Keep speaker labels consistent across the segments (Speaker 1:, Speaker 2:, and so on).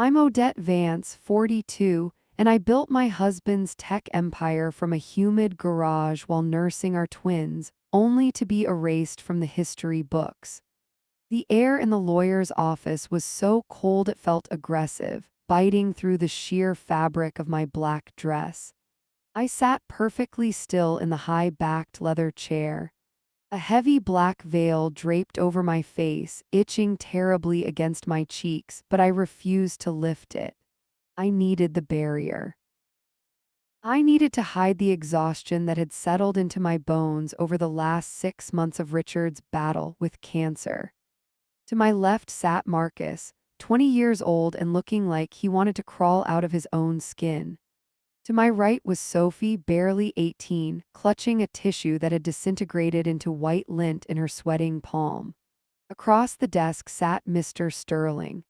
Speaker 1: I'm Odette Vance, 42, and I built my husband's tech empire from a humid garage while nursing our twins, only to be erased from the history books. The air in the lawyer's office was so cold it felt aggressive, biting through the sheer fabric of my black dress. I sat perfectly still in the high-backed leather chair. A heavy black veil draped over my face, itching terribly against my cheeks, but I refused to lift it. I needed the barrier. I needed to hide the exhaustion that had settled into my bones over the last 6 months of Richard's battle with cancer. To my left sat Marcus, 20 years old and looking like he wanted to crawl out of his own skin. To my right was Sophie, barely 18, clutching a tissue that had disintegrated into white lint in her sweating palm. Across the desk sat Mr. Sterling.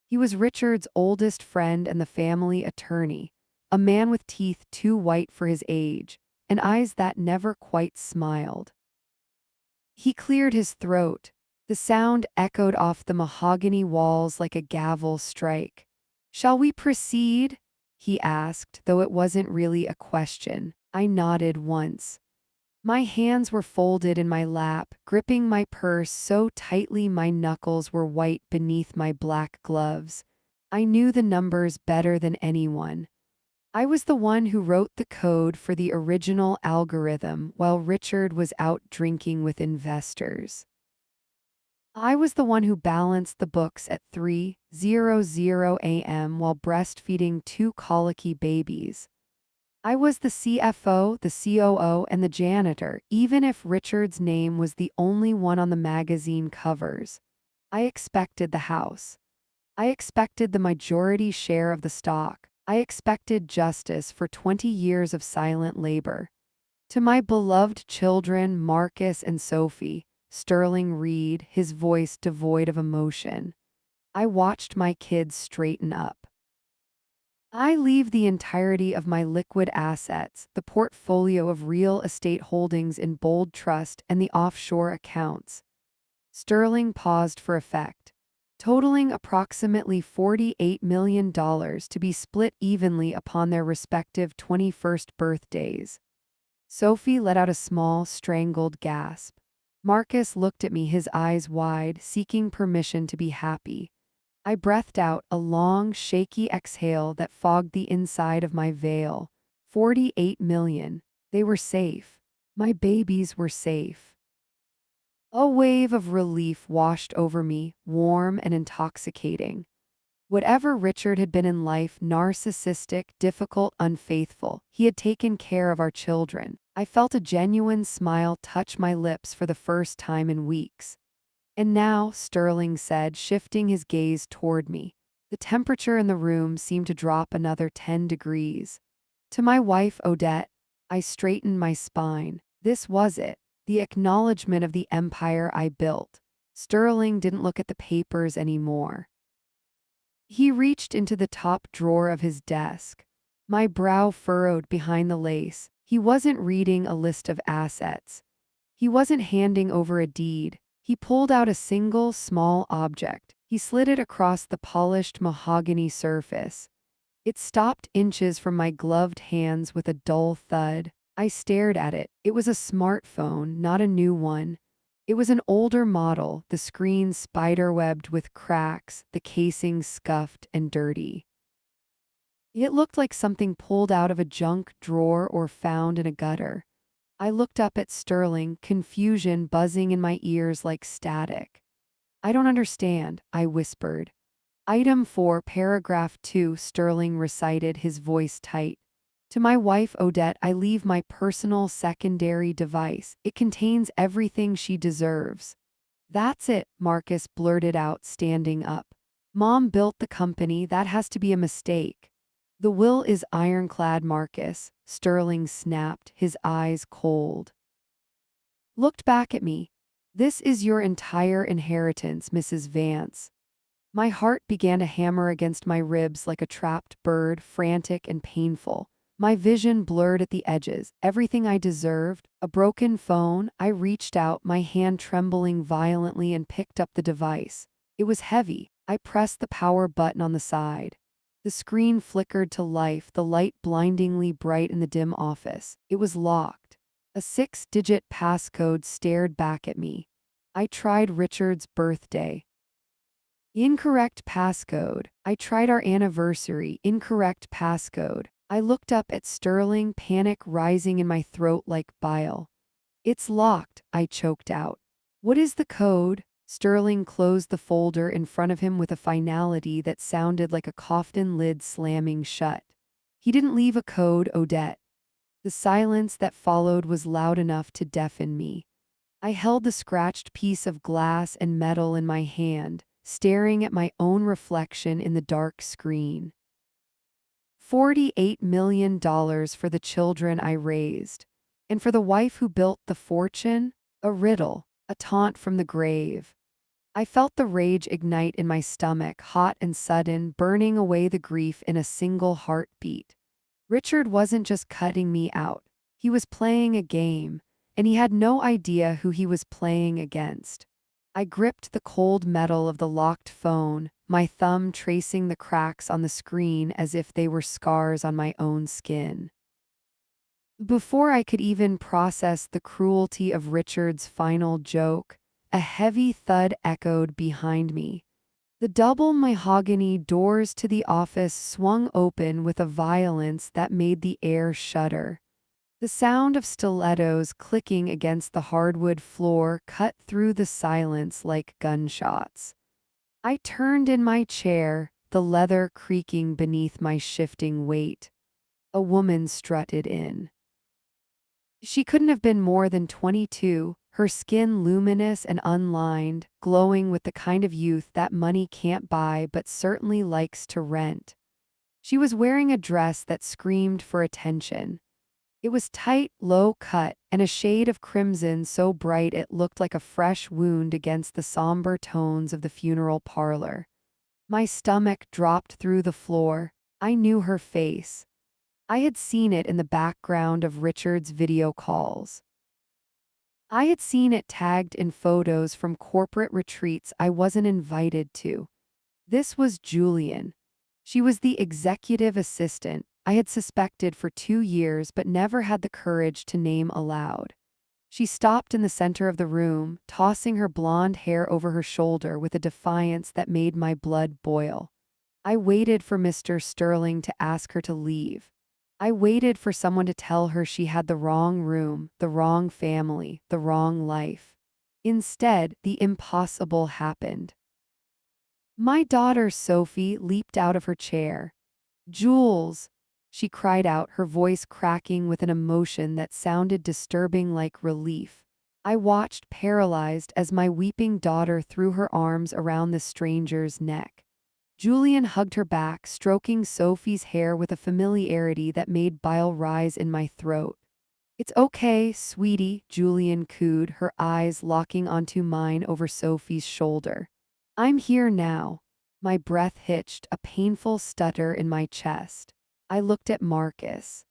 Speaker 1: He was Richard's oldest friend and the family attorney, a man with teeth too white for his age, and eyes that never quite smiled. He cleared his throat. The sound echoed off the mahogany walls like a gavel strike. "Shall we proceed?" he asked, though it wasn't really a question. I nodded once. My hands were folded in my lap, gripping my purse so tightly my knuckles were white beneath my black gloves. I knew the numbers better than anyone. I was the one who wrote the code for the original algorithm while Richard was out drinking with investors. I was the one who balanced the books at 3:00 a.m. while breastfeeding two colicky babies. I was the CFO, the COO, and the janitor, even if Richard's name was the only one on the magazine covers. I expected the house. I expected the majority share of the stock. I expected justice for 20 years of silent labor. To my beloved children, Marcus and Sophie, Sterling read, his voice devoid of emotion. I watched my kids straighten up. I leave the entirety of my liquid assets, the portfolio of real estate holdings in Bold Trust and the offshore accounts. Sterling paused for effect, totaling approximately $48 million to be split evenly upon their respective 21st birthdays. Sophie let out a small, strangled gasp. Marcus looked at me, his eyes wide, seeking permission to be happy. I breathed out a long, shaky exhale that fogged the inside of my veil. 48 million. They were safe. My babies were safe. A wave of relief washed over me, warm and intoxicating. Whatever Richard had been in life, narcissistic, difficult, unfaithful, he had taken care of our children. I felt a genuine smile touch my lips for the first time in weeks. "And now," Sterling said, shifting his gaze toward me. The temperature in the room seemed to drop another 10 degrees. "To my wife, Odette." I straightened my spine. This was it, the acknowledgement of the empire I built. Sterling didn't look at the papers anymore. He reached into the top drawer of his desk. My brow furrowed behind the lace. He wasn't reading a list of assets. He wasn't handing over a deed. He pulled out a single small object. He slid it across the polished mahogany surface. It stopped inches from my gloved hands with a dull thud. I stared at it. It was a smartphone, not a new one. It was an older model, the screen spiderwebbed with cracks, the casing scuffed and dirty. It looked like something pulled out of a junk drawer or found in a gutter. I looked up at Sterling, confusion buzzing in my ears like static. "I don't understand," I whispered. "Item 4, paragraph 2, Sterling recited, his voice tight. "To my wife, Odette, I leave my personal secondary device. It contains everything she deserves." "That's it," Marcus blurted out, standing up. "Mom built the company, that has to be a mistake." "The will is ironclad, Marcus," Sterling snapped, his eyes cold. Looked back at me. "This is your entire inheritance, Mrs. Vance." My heart began to hammer against my ribs like a trapped bird, frantic and painful. My vision blurred at the edges. Everything I deserved, a broken phone. I reached out, my hand trembling violently, and picked up the device. It was heavy, I pressed the power button on the side. The screen flickered to life, the light blindingly bright in the dim office. It was locked. A 6-digit passcode stared back at me. I tried Richard's birthday. Incorrect passcode. I tried our anniversary. Incorrect passcode. I looked up at Sterling, panic rising in my throat like bile. It's locked, I choked out. What is the code? Sterling closed the folder in front of him with a finality that sounded like a coffin lid slamming shut. He didn't leave a code, Odette. The silence that followed was loud enough to deafen me. I held the scratched piece of glass and metal in my hand, staring at my own reflection in the dark screen. $48 million for the children I raised. And for the wife who built the fortune? A riddle, a taunt from the grave. I felt the rage ignite in my stomach, hot and sudden, burning away the grief in a single heartbeat. Richard wasn't just cutting me out. He was playing a game, and he had no idea who he was playing against. I gripped the cold metal of the locked phone, my thumb tracing the cracks on the screen as if they were scars on my own skin. Before I could even process the cruelty of Richard's final joke, a heavy thud echoed behind me. The double mahogany doors to the office swung open with a violence that made the air shudder. The sound of stilettos clicking against the hardwood floor cut through the silence like gunshots. I turned in my chair, the leather creaking beneath my shifting weight. A woman strutted in. She couldn't have been more than 22, her skin luminous and unlined, glowing with the kind of youth that money can't buy but certainly likes to rent. She was wearing a dress that screamed for attention. It was tight, low cut, and a shade of crimson so bright it looked like a fresh wound against the somber tones of the funeral parlor. My stomach dropped through the floor. I knew her face. I had seen it in the background of Richard's video calls. I had seen it tagged in photos from corporate retreats I wasn't invited to. This was Julian. She was the executive assistant I had suspected for 2 years but never had the courage to name aloud. She stopped in the center of the room, tossing her blonde hair over her shoulder with a defiance that made my blood boil. I waited for Mr. Sterling to ask her to leave. I waited for someone to tell her she had the wrong room, the wrong family, the wrong life. Instead, the impossible happened. My daughter Sophie leaped out of her chair. "Jules!" she cried out, her voice cracking with an emotion that sounded disturbing like relief. I watched paralyzed as my weeping daughter threw her arms around the stranger's neck. Julian hugged her back, stroking Sophie's hair with a familiarity that made bile rise in my throat. "It's okay, sweetie," Julian cooed, her eyes locking onto mine over Sophie's shoulder. "I'm here now." My breath hitched, a painful stutter in my chest. I looked at Marcus.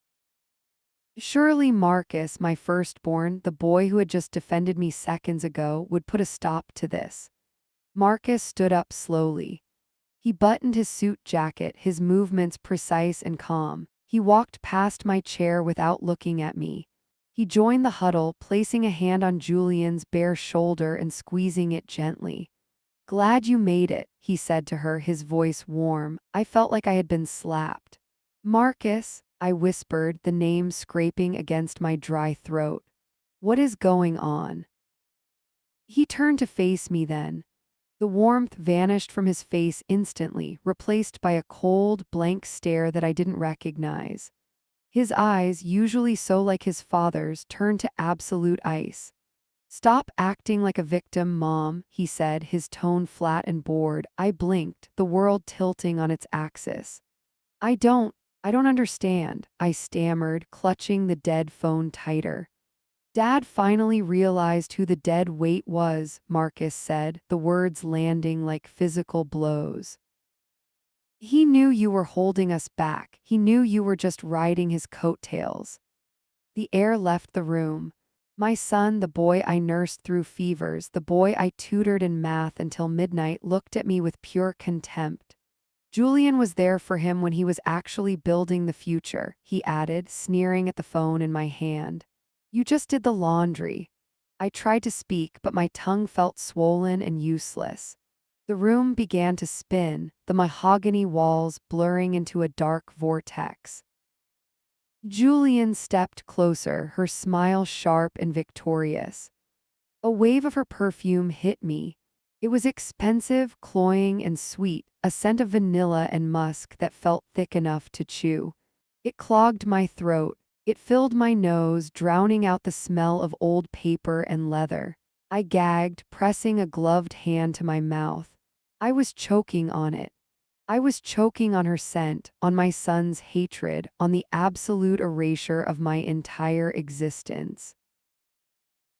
Speaker 1: Surely Marcus, my firstborn, the boy who had just defended me seconds ago, would put a stop to this. Marcus stood up slowly. He buttoned his suit jacket, his movements precise and calm. He walked past my chair without looking at me. He joined the huddle, placing a hand on Julian's bare shoulder and squeezing it gently. "Glad you made it," he said to her, his voice warm. I felt like I had been slapped. "Marcus," I whispered, the name scraping against my dry throat. "What is going on?" He turned to face me then. The warmth vanished from his face instantly, replaced by a cold, blank stare that I didn't recognize. His eyes, usually so like his father's, turned to absolute ice. "Stop acting like a victim, Mom," he said, his tone flat and bored. I blinked, the world tilting on its axis. I don't understand," I stammered, clutching the dead phone tighter. "Dad finally realized who the dead weight was," Marcus said, the words landing like physical blows. "He knew you were holding us back. He knew you were just riding his coattails." The air left the room. My son, the boy I nursed through fevers, the boy I tutored in math until midnight, looked at me with pure contempt. Julian was there for him when he was actually building the future, he added, sneering at the phone in my hand. You just did the laundry. I tried to speak, but my tongue felt swollen and useless. The room began to spin, the mahogany walls blurring into a dark vortex. Julian stepped closer, her smile sharp and victorious. A wave of her perfume hit me. It was expensive, cloying, and sweet, a scent of vanilla and musk that felt thick enough to chew. It clogged my throat. It filled my nose, drowning out the smell of old paper and leather. I gagged, pressing a gloved hand to my mouth. I was choking on it. I was choking on her scent, on my son's hatred, on the absolute erasure of my entire existence.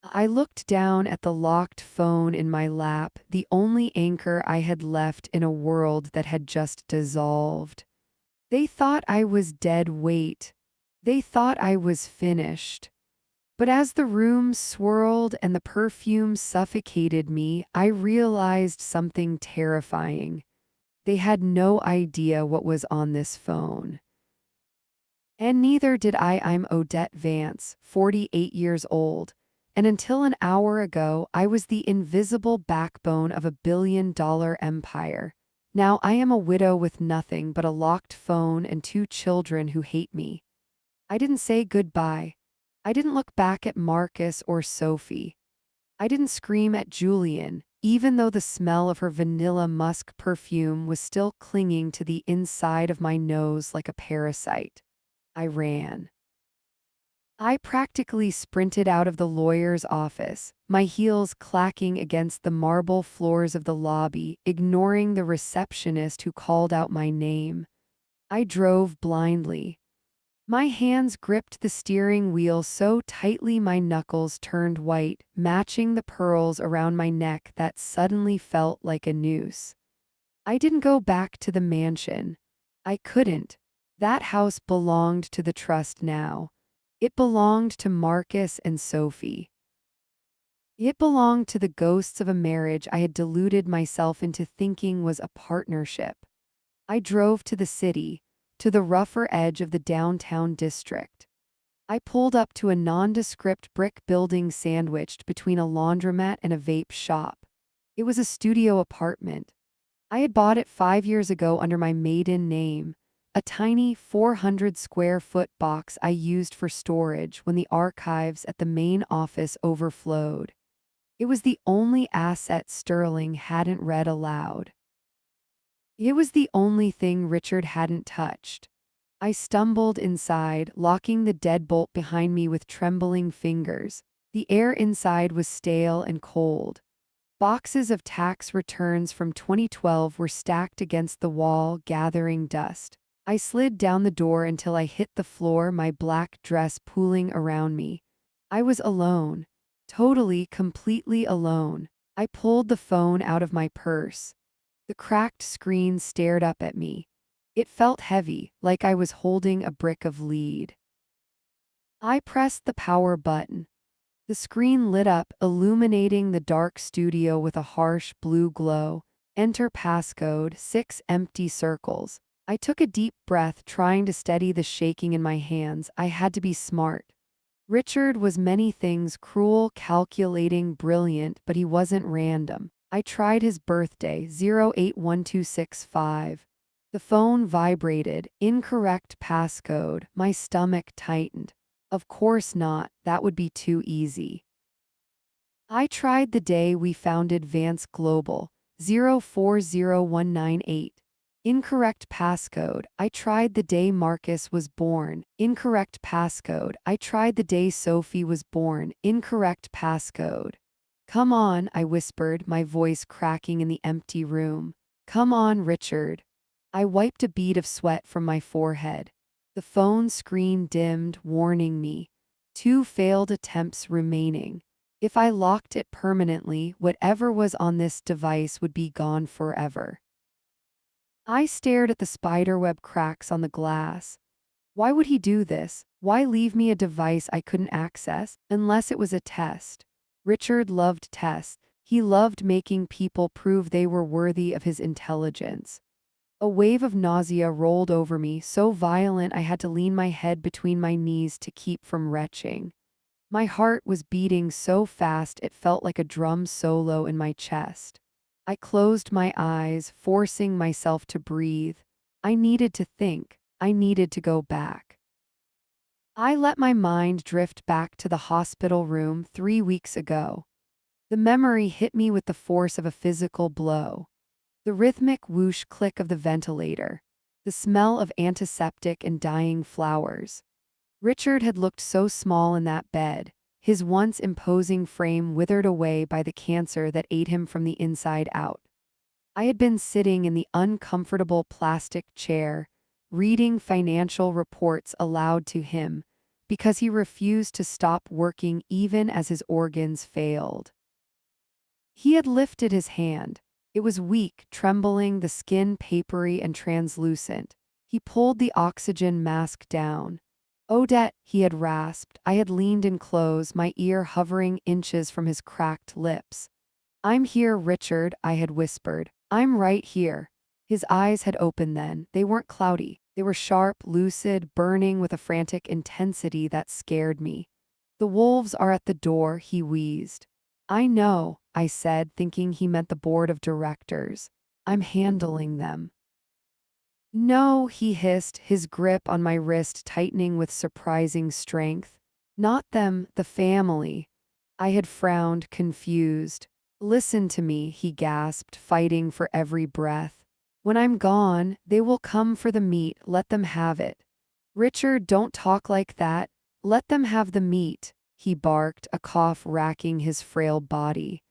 Speaker 1: I looked down at the locked phone in my lap, the only anchor I had left in a world that had just dissolved. They thought I was dead weight. They thought I was finished. But as the room swirled and the perfume suffocated me, I realized something terrifying. They had no idea what was on this phone. And neither did I. I'm Odette Vance, 48 years old, and until an hour ago, I was the invisible backbone of $1 billion empire. Now I am a widow with nothing but a locked phone and 2 children who hate me. I didn't say goodbye. I didn't look back at Marcus or Sophie. I didn't scream at Julian, even though the smell of her vanilla musk perfume was still clinging to the inside of my nose like a parasite. I ran. I practically sprinted out of the lawyer's office, my heels clacking against the marble floors of the lobby, ignoring the receptionist who called out my name. I drove blindly. My hands gripped the steering wheel so tightly my knuckles turned white, matching the pearls around my neck that suddenly felt like a noose. I didn't go back to the mansion. I couldn't. That house belonged to the trust now. It belonged to Marcus and Sophie. It belonged to the ghosts of a marriage I had deluded myself into thinking was a partnership. I drove to the city, to the rougher edge of the downtown district. I pulled up to a nondescript brick building sandwiched between a laundromat and a vape shop. It was a studio apartment. I had bought it 5 years ago under my maiden name, a tiny 400-square-foot box I used for storage when the archives at the main office overflowed. It was the only asset Sterling hadn't read aloud. It was the only thing Richard hadn't touched. I stumbled inside, locking the deadbolt behind me with trembling fingers. The air inside was stale and cold. Boxes of tax returns from 2012 were stacked against the wall, gathering dust. I slid down the door until I hit the floor, my black dress pooling around me. I was alone. Totally, completely alone. I pulled the phone out of my purse. The cracked screen stared up at me. It felt heavy, like I was holding a brick of lead. I pressed the power button. The screen lit up, illuminating the dark studio with a harsh blue glow. Enter passcode, 6 empty circles. I took a deep breath, trying to steady the shaking in my hands. I had to be smart. Richard was many things: cruel, calculating, brilliant, but he wasn't random. I tried his birthday, 081265. The phone vibrated. Incorrect passcode. My stomach tightened. Of course not, that would be too easy. I tried the day we founded Vance Global, 040198. Incorrect passcode. I tried the day Marcus was born. Incorrect passcode. I tried the day Sophie was born. Incorrect passcode. Come on, I whispered, my voice cracking in the empty room. Come on, Richard. I wiped a bead of sweat from my forehead. The phone screen dimmed, warning me. 2 failed attempts remaining. If I locked it permanently, whatever was on this device would be gone forever. I stared at the spiderweb cracks on the glass. Why would he do this? Why leave me a device I couldn't access, unless it was a test? Richard loved tests. He loved making people prove they were worthy of his intelligence. A wave of nausea rolled over me, so violent I had to lean my head between my knees to keep from retching. My heart was beating so fast it felt like a drum solo in my chest. I closed my eyes, forcing myself to breathe. I needed to think. I needed to go back. I let my mind drift back to the hospital room 3 weeks ago. The memory hit me with the force of a physical blow. The rhythmic whoosh click of the ventilator. The smell of antiseptic and dying flowers. Richard had looked so small in that bed, his once imposing frame withered away by the cancer that ate him from the inside out. I had been sitting in the uncomfortable plastic chair, reading financial reports aloud to him, because he refused to stop working even as his organs failed. He had lifted his hand. It was weak, trembling, the skin papery and translucent. He pulled the oxygen mask down. Odette, he had rasped. I had leaned in close, my ear hovering inches from his cracked lips. I'm here, Richard, I had whispered. I'm right here. His eyes had opened then. They weren't cloudy. They were sharp, lucid, burning with a frantic intensity that scared me. The wolves are at the door, he wheezed. I know, I said, thinking he meant the board of directors. I'm handling them. No, he hissed, his grip on my wrist tightening with surprising strength. Not them, the family. I had frowned, confused. Listen to me, he gasped, fighting for every breath. When I'm gone, they will come for the meat, let them have it. Richard, don't talk like that. Let them have the meat, he barked, a cough racking his frail body.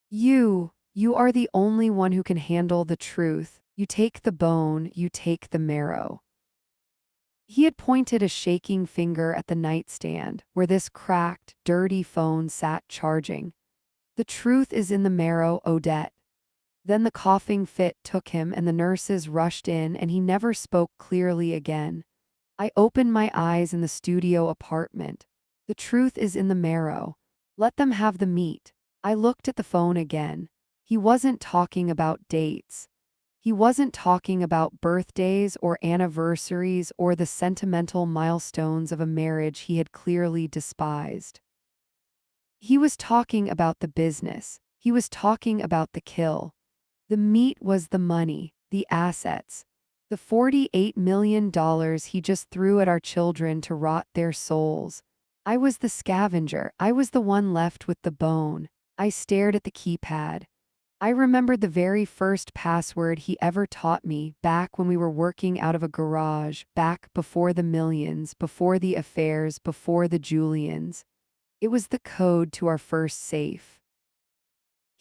Speaker 1: You are the only one who can handle the truth. You take the bone, you take the marrow. He had pointed a shaking finger at the nightstand, where this cracked, dirty phone sat charging. The truth is in the marrow, Odette. Then the coughing fit took him and the nurses rushed in and he never spoke clearly again. I opened my eyes in the studio apartment. The truth is in the marrow. Let them have the meat. I looked at the phone again. He wasn't talking about dates. He wasn't talking about birthdays or anniversaries or the sentimental milestones of a marriage he had clearly despised. He was talking about the business. He was talking about the kill. The meat was the money, the assets. The $48 million he just threw at our children to rot their souls. I was the scavenger. I was the one left with the bone. I stared at the keypad. I remembered the very first password he ever taught me back when we were working out of a garage, back before the millions, before the affairs, before the Julians. It was the code to our first safe.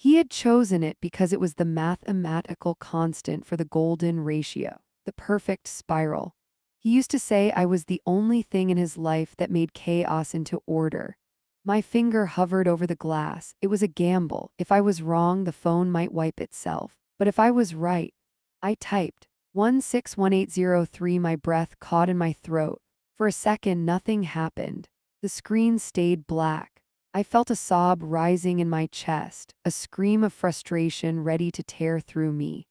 Speaker 1: He had chosen it because it was the mathematical constant for the golden ratio, the perfect spiral. He used to say I was the only thing in his life that made chaos into order. My finger hovered over the glass. It was a gamble. If I was wrong, the phone might wipe itself. But if I was right, I typed 161803. My breath caught in my throat. For a second, nothing happened. The screen stayed black. I felt a sob rising in my chest, a scream of frustration ready to tear through me.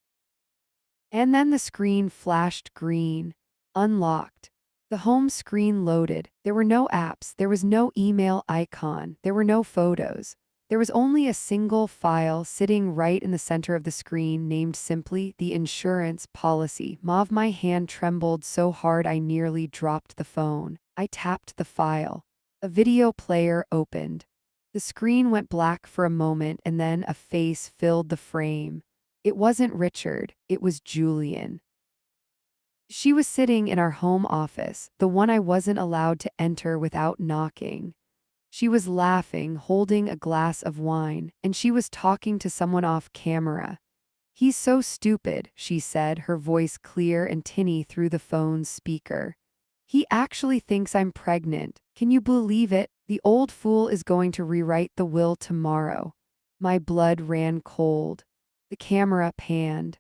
Speaker 1: And then the screen flashed green, unlocked. The home screen loaded. There were no apps, there was no email icon, there were no photos. There was only a single file sitting right in the center of the screen named simply the insurance policy. My hand trembled so hard I nearly dropped the phone. I tapped the file. A video player opened. The screen went black for a moment and then a face filled the frame. It wasn't Richard, it was Julian. She was sitting in our home office, the one I wasn't allowed to enter without knocking. She was laughing, holding a glass of wine, and she was talking to someone off camera. He's so stupid, she said, her voice clear and tinny through the phone's speaker. He actually thinks I'm pregnant. Can you believe it? The old fool is going to rewrite the will tomorrow. My blood ran cold. The camera panned.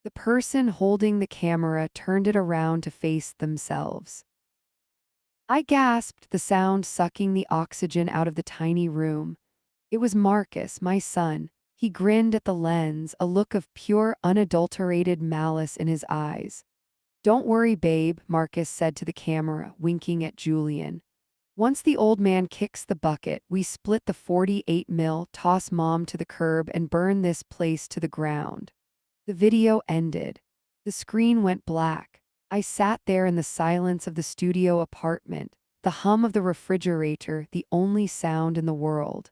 Speaker 1: The person holding the camera turned it around to face themselves. I gasped, the sound sucking the oxygen out of the tiny room. It was Marcus, my son. He grinned at the lens, a look of pure, unadulterated malice in his eyes. "Don't worry, babe," Marcus said to the camera, winking at Julian. "Once the old man kicks the bucket, we split the 48 mil, toss mom to the curb, and burn this place to the ground." The video ended. The screen went black. I sat there in the silence of the studio apartment, the hum of the refrigerator, the only sound in the world.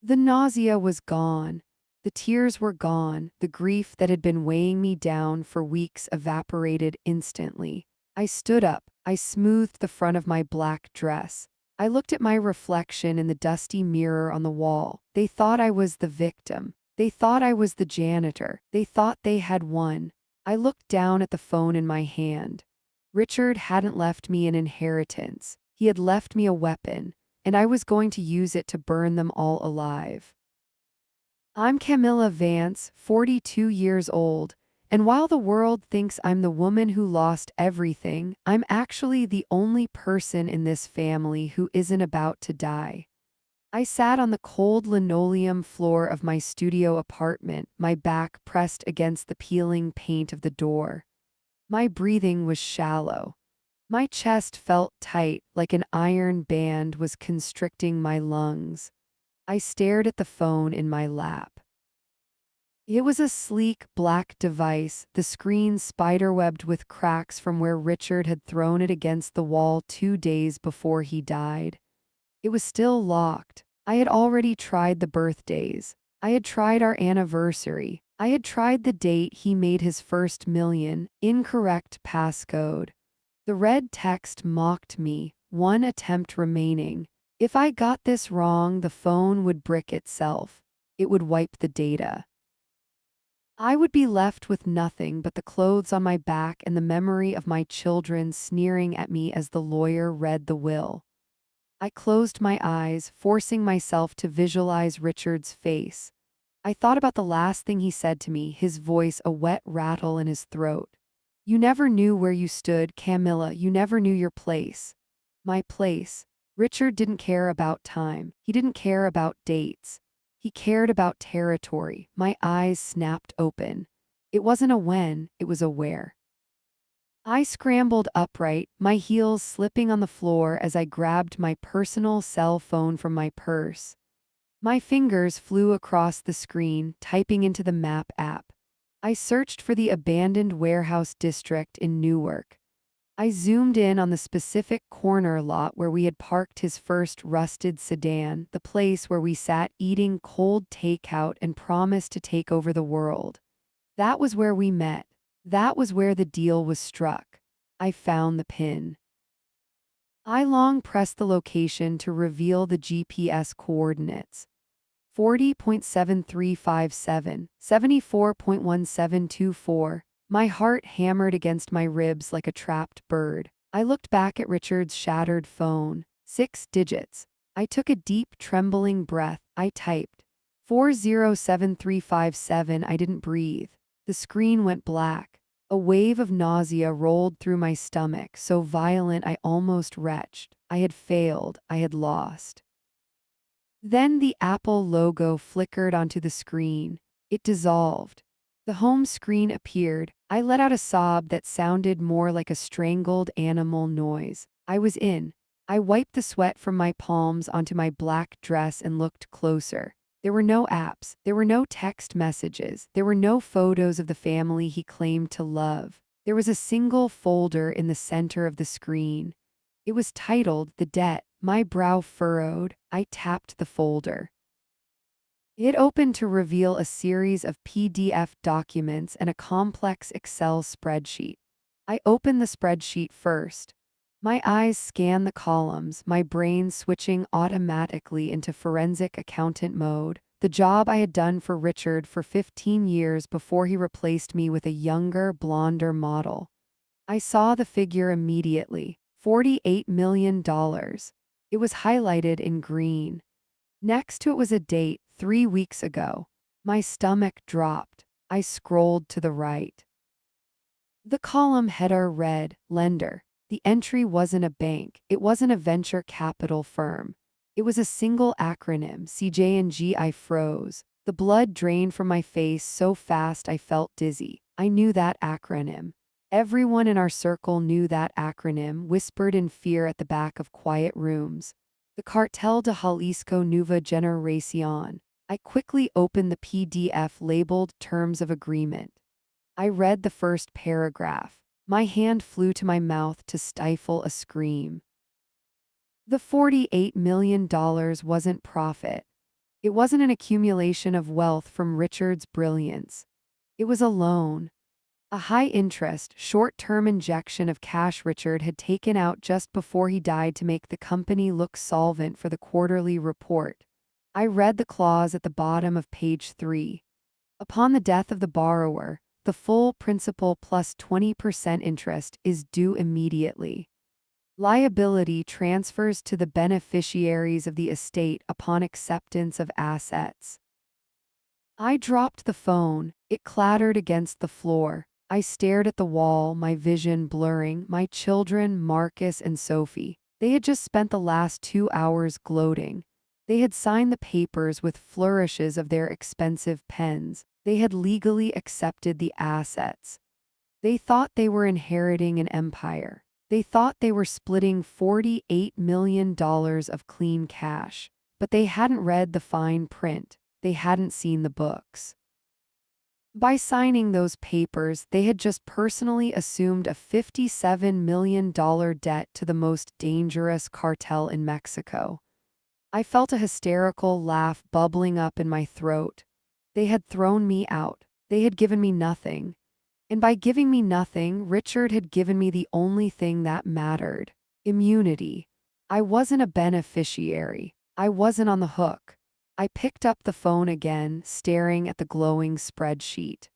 Speaker 1: The nausea was gone. The tears were gone. The grief that had been weighing me down for weeks evaporated instantly. I stood up. I smoothed the front of my black dress. I looked at my reflection in the dusty mirror on the wall. They thought I was the victim. They thought I was the janitor. They thought they had won. I looked down at the phone in my hand. Richard hadn't left me an inheritance. He had left me a weapon, and I was going to use it to burn them all alive. I'm Camilla Vance, 42 years old, and while the world thinks I'm the woman who lost everything, I'm actually the only person in this family who isn't about to die. I sat on the cold linoleum floor of my studio apartment, my back pressed against the peeling paint of the door. My breathing was shallow. My chest felt tight, like an iron band was constricting my lungs. I stared at the phone in my lap. It was a sleek, black device, the screen spiderwebbed with cracks from where Richard had thrown it against the wall 2 days before he died. It was still locked. I had already tried the birthdays. I had tried our anniversary. I had tried the date he made his first million, incorrect passcode. The red text mocked me, one attempt remaining. If I got this wrong, the phone would brick itself. It would wipe the data. I would be left with nothing but the clothes on my back and the memory of my children sneering at me as the lawyer read the will. I closed my eyes, forcing myself to visualize Richard's face. I thought about the last thing he said to me, his voice a wet rattle in his throat. "You never knew where you stood, Camilla. You never knew your place." My place. Richard didn't care about time. He didn't care about dates. He cared about territory. My eyes snapped open. It wasn't a when, it was a where. I scrambled upright, my heels slipping on the floor as I grabbed my personal cell phone from my purse. My fingers flew across the screen, typing into the map app. I searched for the abandoned warehouse district in Newark. I zoomed in on the specific corner lot where we had parked his first rusted sedan, the place where we sat eating cold takeout and promised to take over the world. That was where we met. That was where the deal was struck. I found the pin. I long pressed the location to reveal the GPS coordinates. 40.7357, 74.1724. My heart hammered against my ribs like a trapped bird. I looked back at Richard's shattered phone. 6 digits. I took a deep, trembling breath. I typed 407357. I didn't breathe. The screen went black. A wave of nausea rolled through my stomach, so violent I almost retched. I had failed. I had lost. Then the Apple logo flickered onto the screen. It dissolved. The home screen appeared. I let out a sob that sounded more like a strangled animal noise. I was in. I wiped the sweat from my palms onto my black dress and looked closer. There were no apps. There were no text messages. There were no photos of the family he claimed to love. There was a single folder in the center of the screen. It was titled The Debt. My brow furrowed. I tapped the folder. It opened to reveal a series of PDF documents and a complex Excel spreadsheet. I opened the spreadsheet first. My eyes scanned the columns, my brain switching automatically into forensic accountant mode, the job I had done for Richard for 15 years before he replaced me with a younger, blonder model. I saw the figure immediately, $48 million. It was highlighted in green. Next to it was a date, 3 weeks ago. My stomach dropped. I scrolled to the right. The column header read, Lender, The entry wasn't a bank, it wasn't a venture capital firm. It was a single acronym, CJ&G. I froze. The blood drained from my face so fast I felt dizzy. I knew that acronym. Everyone in our circle knew that acronym, whispered in fear at the back of quiet rooms. The Cartel de Jalisco Nueva Generación. I quickly opened the PDF labeled Terms of Agreement. I read the first paragraph. My hand flew to my mouth to stifle a scream. The $48 million wasn't profit. It wasn't an accumulation of wealth from Richard's brilliance. It was a loan. A high-interest, short-term injection of cash Richard had taken out just before he died to make the company look solvent for the quarterly report. I read the clause at the bottom of page 3. Upon the death of the borrower, the full principal plus 20% interest is due immediately. Liability transfers to the beneficiaries of the estate upon acceptance of assets. I dropped the phone. It clattered against the floor. I stared at the wall, my vision blurring. My children, Marcus and Sophie. They had just spent the last 2 hours gloating. They had signed the papers with flourishes of their expensive pens. They had legally accepted the assets. They thought they were inheriting an empire. They thought they were splitting $48 million of clean cash. But they hadn't read the fine print. They hadn't seen the books. By signing those papers, they had just personally assumed a $57 million debt to the most dangerous cartel in Mexico. I felt a hysterical laugh bubbling up in my throat. They had thrown me out. They had given me nothing. And by giving me nothing, Richard had given me the only thing that mattered: immunity. I wasn't a beneficiary. I wasn't on the hook. I picked up the phone again, staring at the glowing spreadsheet.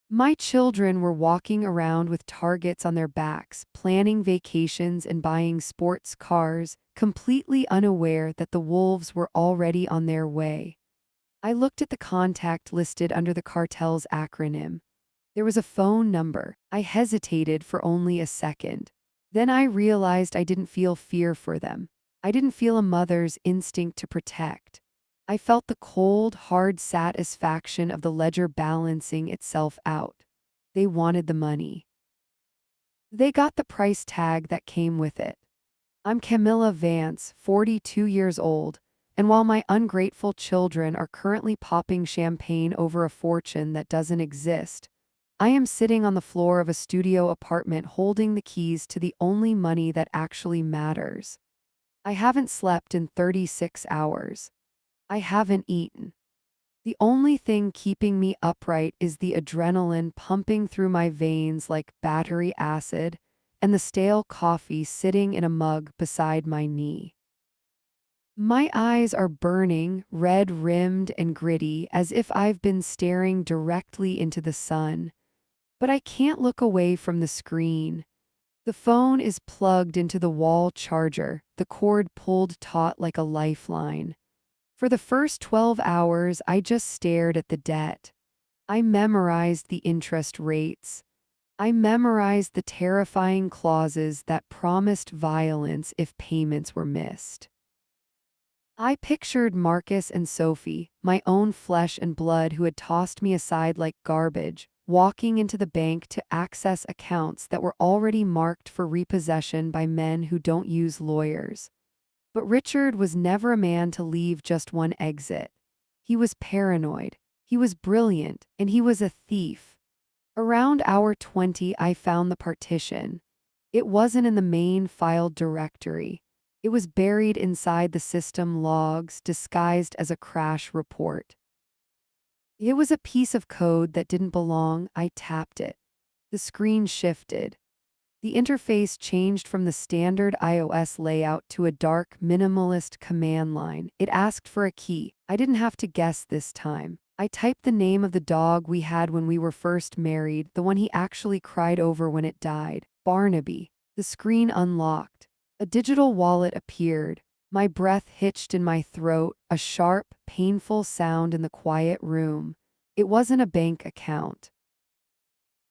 Speaker 1: My children were walking around with targets on their backs, planning vacations and buying sports cars, completely unaware that the wolves were already on their way. I looked at the contact listed under the cartel's acronym. There was a phone number. I hesitated for only a second. Then I realized I didn't feel fear for them. I didn't feel a mother's instinct to protect. I felt the cold, hard satisfaction of the ledger balancing itself out. They wanted the money. They got the price tag that came with it. I'm Camilla Vance, 42 years old, and while my ungrateful children are currently popping champagne over a fortune that doesn't exist, I am sitting on the floor of a studio apartment holding the keys to the only money that actually matters. I haven't slept in 36 hours. I haven't eaten. The only thing keeping me upright is the adrenaline pumping through my veins like battery acid, and the stale coffee sitting in a mug beside my knee. My eyes are burning, red-rimmed and gritty, as if I've been staring directly into the sun. But I can't look away from the screen. The phone is plugged into the wall charger, the cord pulled taut like a lifeline. For the first 12 hours, I just stared at the debt. I memorized the interest rates. I memorized the terrifying clauses that promised violence if payments were missed. I pictured Marcus and Sophie, my own flesh and blood who had tossed me aside like garbage, walking into the bank to access accounts that were already marked for repossession by men who don't use lawyers. But Richard was never a man to leave just one exit. He was paranoid, he was brilliant, and he was a thief. Around hour 20, I found the partition. It wasn't in the main file directory. It was buried inside the system logs, disguised as a crash report. It was a piece of code that didn't belong. I tapped it. The screen shifted. The interface changed from the standard iOS layout to a dark, minimalist command line. It asked for a key. I didn't have to guess this time. I typed the name of the dog we had when we were first married, the one he actually cried over when it died, Barnaby. The screen unlocked. A digital wallet appeared. My breath hitched in my throat, a sharp, painful sound in the quiet room. It wasn't a bank account.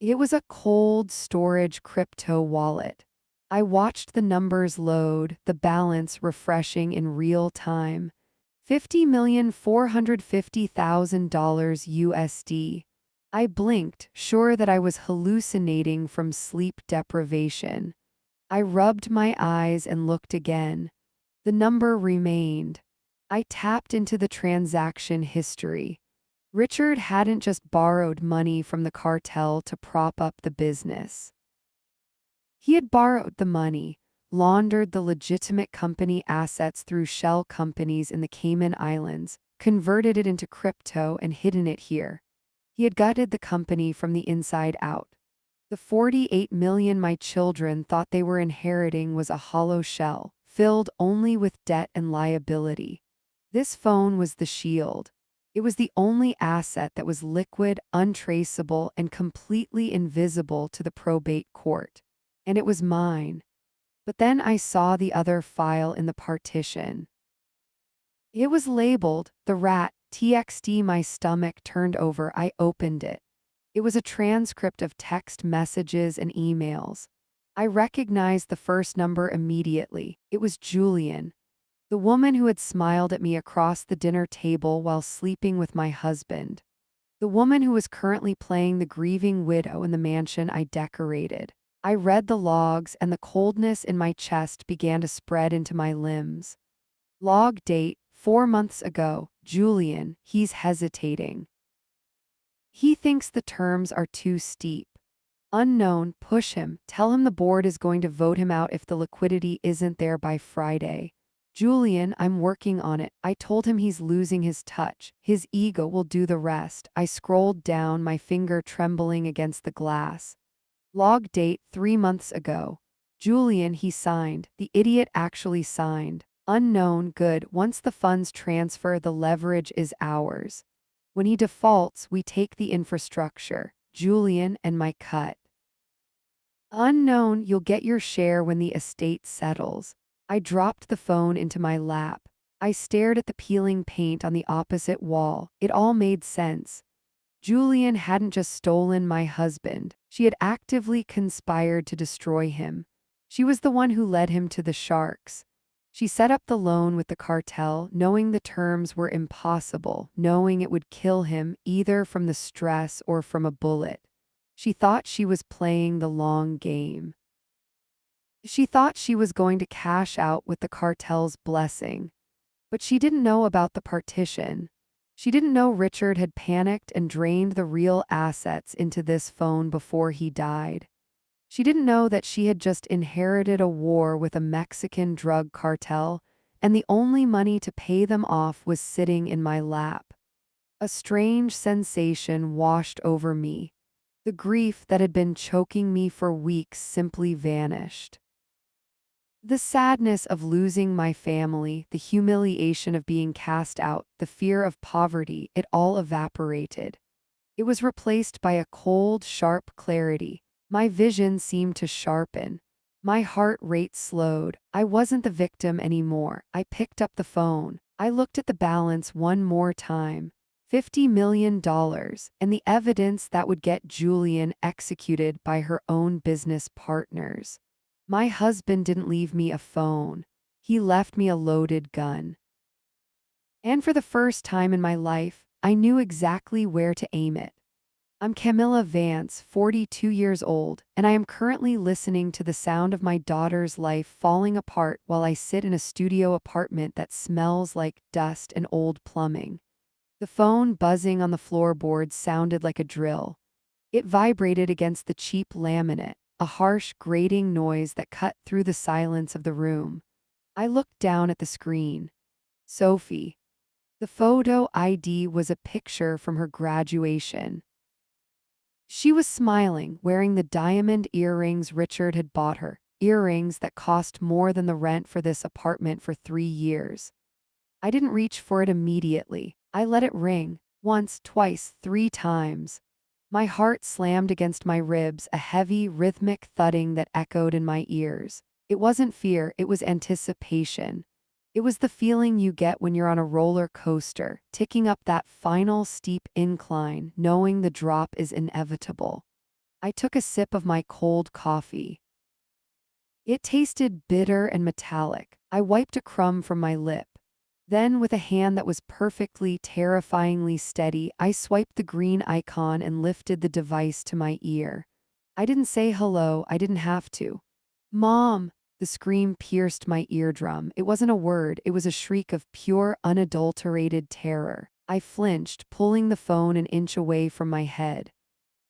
Speaker 1: It was a cold storage crypto wallet. I watched the numbers load, the balance refreshing in real time. $50,450,000 USD. I blinked, sure that I was hallucinating from sleep deprivation. I rubbed my eyes and looked again. The number remained. I tapped into the transaction history. Richard hadn't just borrowed money from the cartel to prop up the business. He had borrowed the money, laundered the legitimate company assets through shell companies in the Cayman Islands, converted it into crypto and hidden it here. He had gutted the company from the inside out. The 48 million my children thought they were inheriting was a hollow shell, filled only with debt and liability. This phone was the shield. It was the only asset that was liquid, untraceable, and completely invisible to the probate court. And it was mine. But then I saw the other file in the partition. It was labeled, The Rat, TXT. My stomach turned over. I opened it. It was a transcript of text messages and emails. I recognized the first number immediately. It was Julian, the woman who had smiled at me across the dinner table while sleeping with my husband. The woman who was currently playing the grieving widow in the mansion I decorated. I read the logs and the coldness in my chest began to spread into my limbs. Log date, 4 months ago, Julian, he's hesitating. He thinks the terms are too steep. Unknown, push him, tell him the board is going to vote him out if the liquidity isn't there by Friday. Julian, I'm working on it. I told him he's losing his touch. His ego will do the rest. I scrolled down, my finger trembling against the glass. Log date, 3 months ago. Julian, he signed. The idiot actually signed. Unknown, good. Once the funds transfer, the leverage is ours. When he defaults, we take the infrastructure. Julian and my cut. Unknown, you'll get your share when the estate settles. I dropped the phone into my lap. I stared at the peeling paint on the opposite wall. It all made sense. Julian hadn't just stolen my husband. She had actively conspired to destroy him. She was the one who led him to the sharks. She set up the loan with the cartel, knowing the terms were impossible, knowing it would kill him either from the stress or from a bullet. She thought she was playing the long game. She thought she was going to cash out with the cartel's blessing. But she didn't know about the partition. She didn't know Richard had panicked and drained the real assets into this phone before he died. She didn't know that she had just inherited a war with a Mexican drug cartel, and the only money to pay them off was sitting in my lap. A strange sensation washed over me. The grief that had been choking me for weeks simply vanished. The sadness of losing my family, the humiliation of being cast out, the fear of poverty, it all evaporated. It was replaced by a cold, sharp clarity. My vision seemed to sharpen. My heart rate slowed. I wasn't the victim anymore. I picked up the phone. I looked at the balance one more time. $50 million, and the evidence that would get Julian executed by her own business partners. My husband didn't leave me a phone. He left me a loaded gun. And for the first time in my life, I knew exactly where to aim it. I'm Camilla Vance, 42 years old, and I am currently listening to the sound of my daughter's life falling apart while I sit in a studio apartment that smells like dust and old plumbing. The phone buzzing on the floorboards sounded like a drill. It vibrated against the cheap laminate, a harsh, grating noise that cut through the silence of the room. I looked down at the screen. Sophie. The photo ID was a picture from her graduation. She was smiling, wearing the diamond earrings Richard had bought her, earrings that cost more than the rent for this apartment for 3 years. I didn't reach for it immediately. I let it ring, once, twice, 3 times. My heart slammed against my ribs, a heavy, rhythmic thudding that echoed in my ears. It wasn't fear, it was anticipation. It was the feeling you get when you're on a roller coaster, ticking up that final steep incline, knowing the drop is inevitable. I took a sip of my cold coffee. It tasted bitter and metallic. I wiped a crumb from my lip. Then, with a hand that was perfectly, terrifyingly steady, I swiped the green icon and lifted the device to my ear. I didn't say hello, I didn't have to. Mom! The scream pierced my eardrum. It wasn't a word, it was a shriek of pure, unadulterated terror. I flinched, pulling the phone an inch away from my head.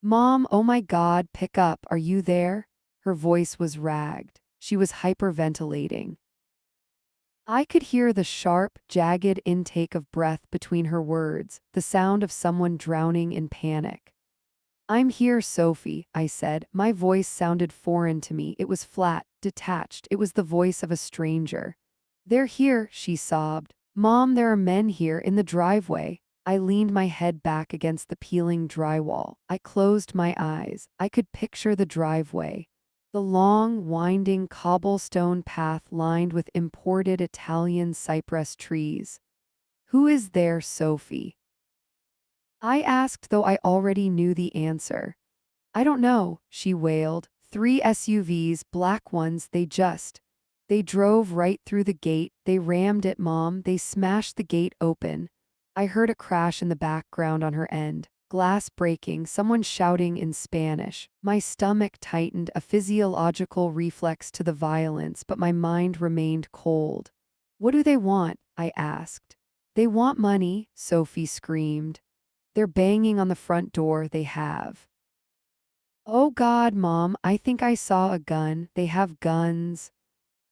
Speaker 1: Mom, oh my God, pick up, are you there? Her voice was ragged. She was hyperventilating. I could hear the sharp, jagged intake of breath between her words, the sound of someone drowning in panic. I'm here, Sophie, I said. My voice sounded foreign to me. It was flat, detached. It was the voice of a stranger. They're here, she sobbed. Mom, there are men here in the driveway. I leaned my head back against the peeling drywall. I closed my eyes. I could picture the driveway. The long, winding cobblestone path lined with imported Italian cypress trees. Who is there, Sophie? I asked, though I already knew the answer. I don't know, she wailed. 3 SUVs, black ones, They drove right through the gate, they rammed it, Mom, they smashed the gate open. I heard a crash in the background on her end. Glass breaking, someone shouting in Spanish. My stomach tightened, a physiological reflex to the violence, but my mind remained cold. What do they want? I asked. They want money, Sophie screamed. They're banging on the front door, they have. Oh God, Mom, I think I saw a gun. They have guns.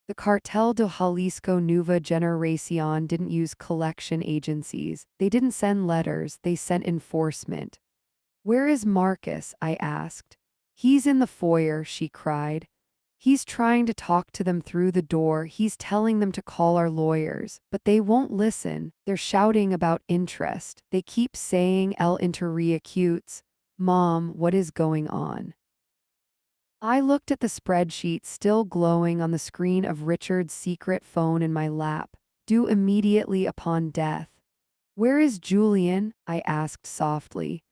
Speaker 1: The Cartel de Jalisco Nueva Generación didn't use collection agencies. They didn't send letters, they sent enforcement. Where is Marcus? I asked. He's in the foyer, she cried. He's trying to talk to them through the door. He's telling them to call our lawyers, but they won't listen. They're shouting about interest. They keep saying el interreacutes. Mom, what is going on? I looked at the spreadsheet still glowing on the screen of Richard's secret phone in my lap, due immediately upon death. Where is Julian? I asked softly.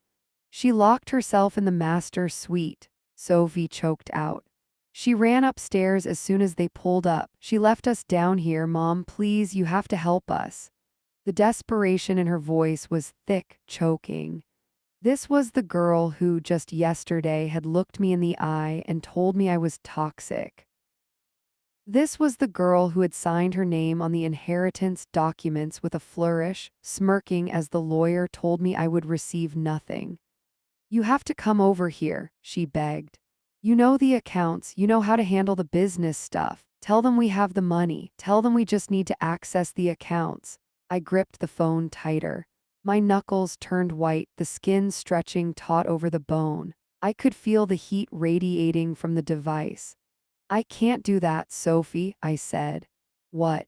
Speaker 1: She locked herself in the master suite, Sophie choked out. She ran upstairs as soon as they pulled up. She left us down here, Mom, please, you have to help us. The desperation in her voice was thick, choking. This was the girl who, just yesterday, had looked me in the eye and told me I was toxic. This was the girl who had signed her name on the inheritance documents with a flourish, smirking as the lawyer told me I would receive nothing. You have to come over here, she begged. You know the accounts, you know how to handle the business stuff. Tell them we have the money. Tell them we just need to access the accounts. I gripped the phone tighter. My knuckles turned white, the skin stretching taut over the bone. I could feel the heat radiating from the device. I can't do that, Sophie, I said. What?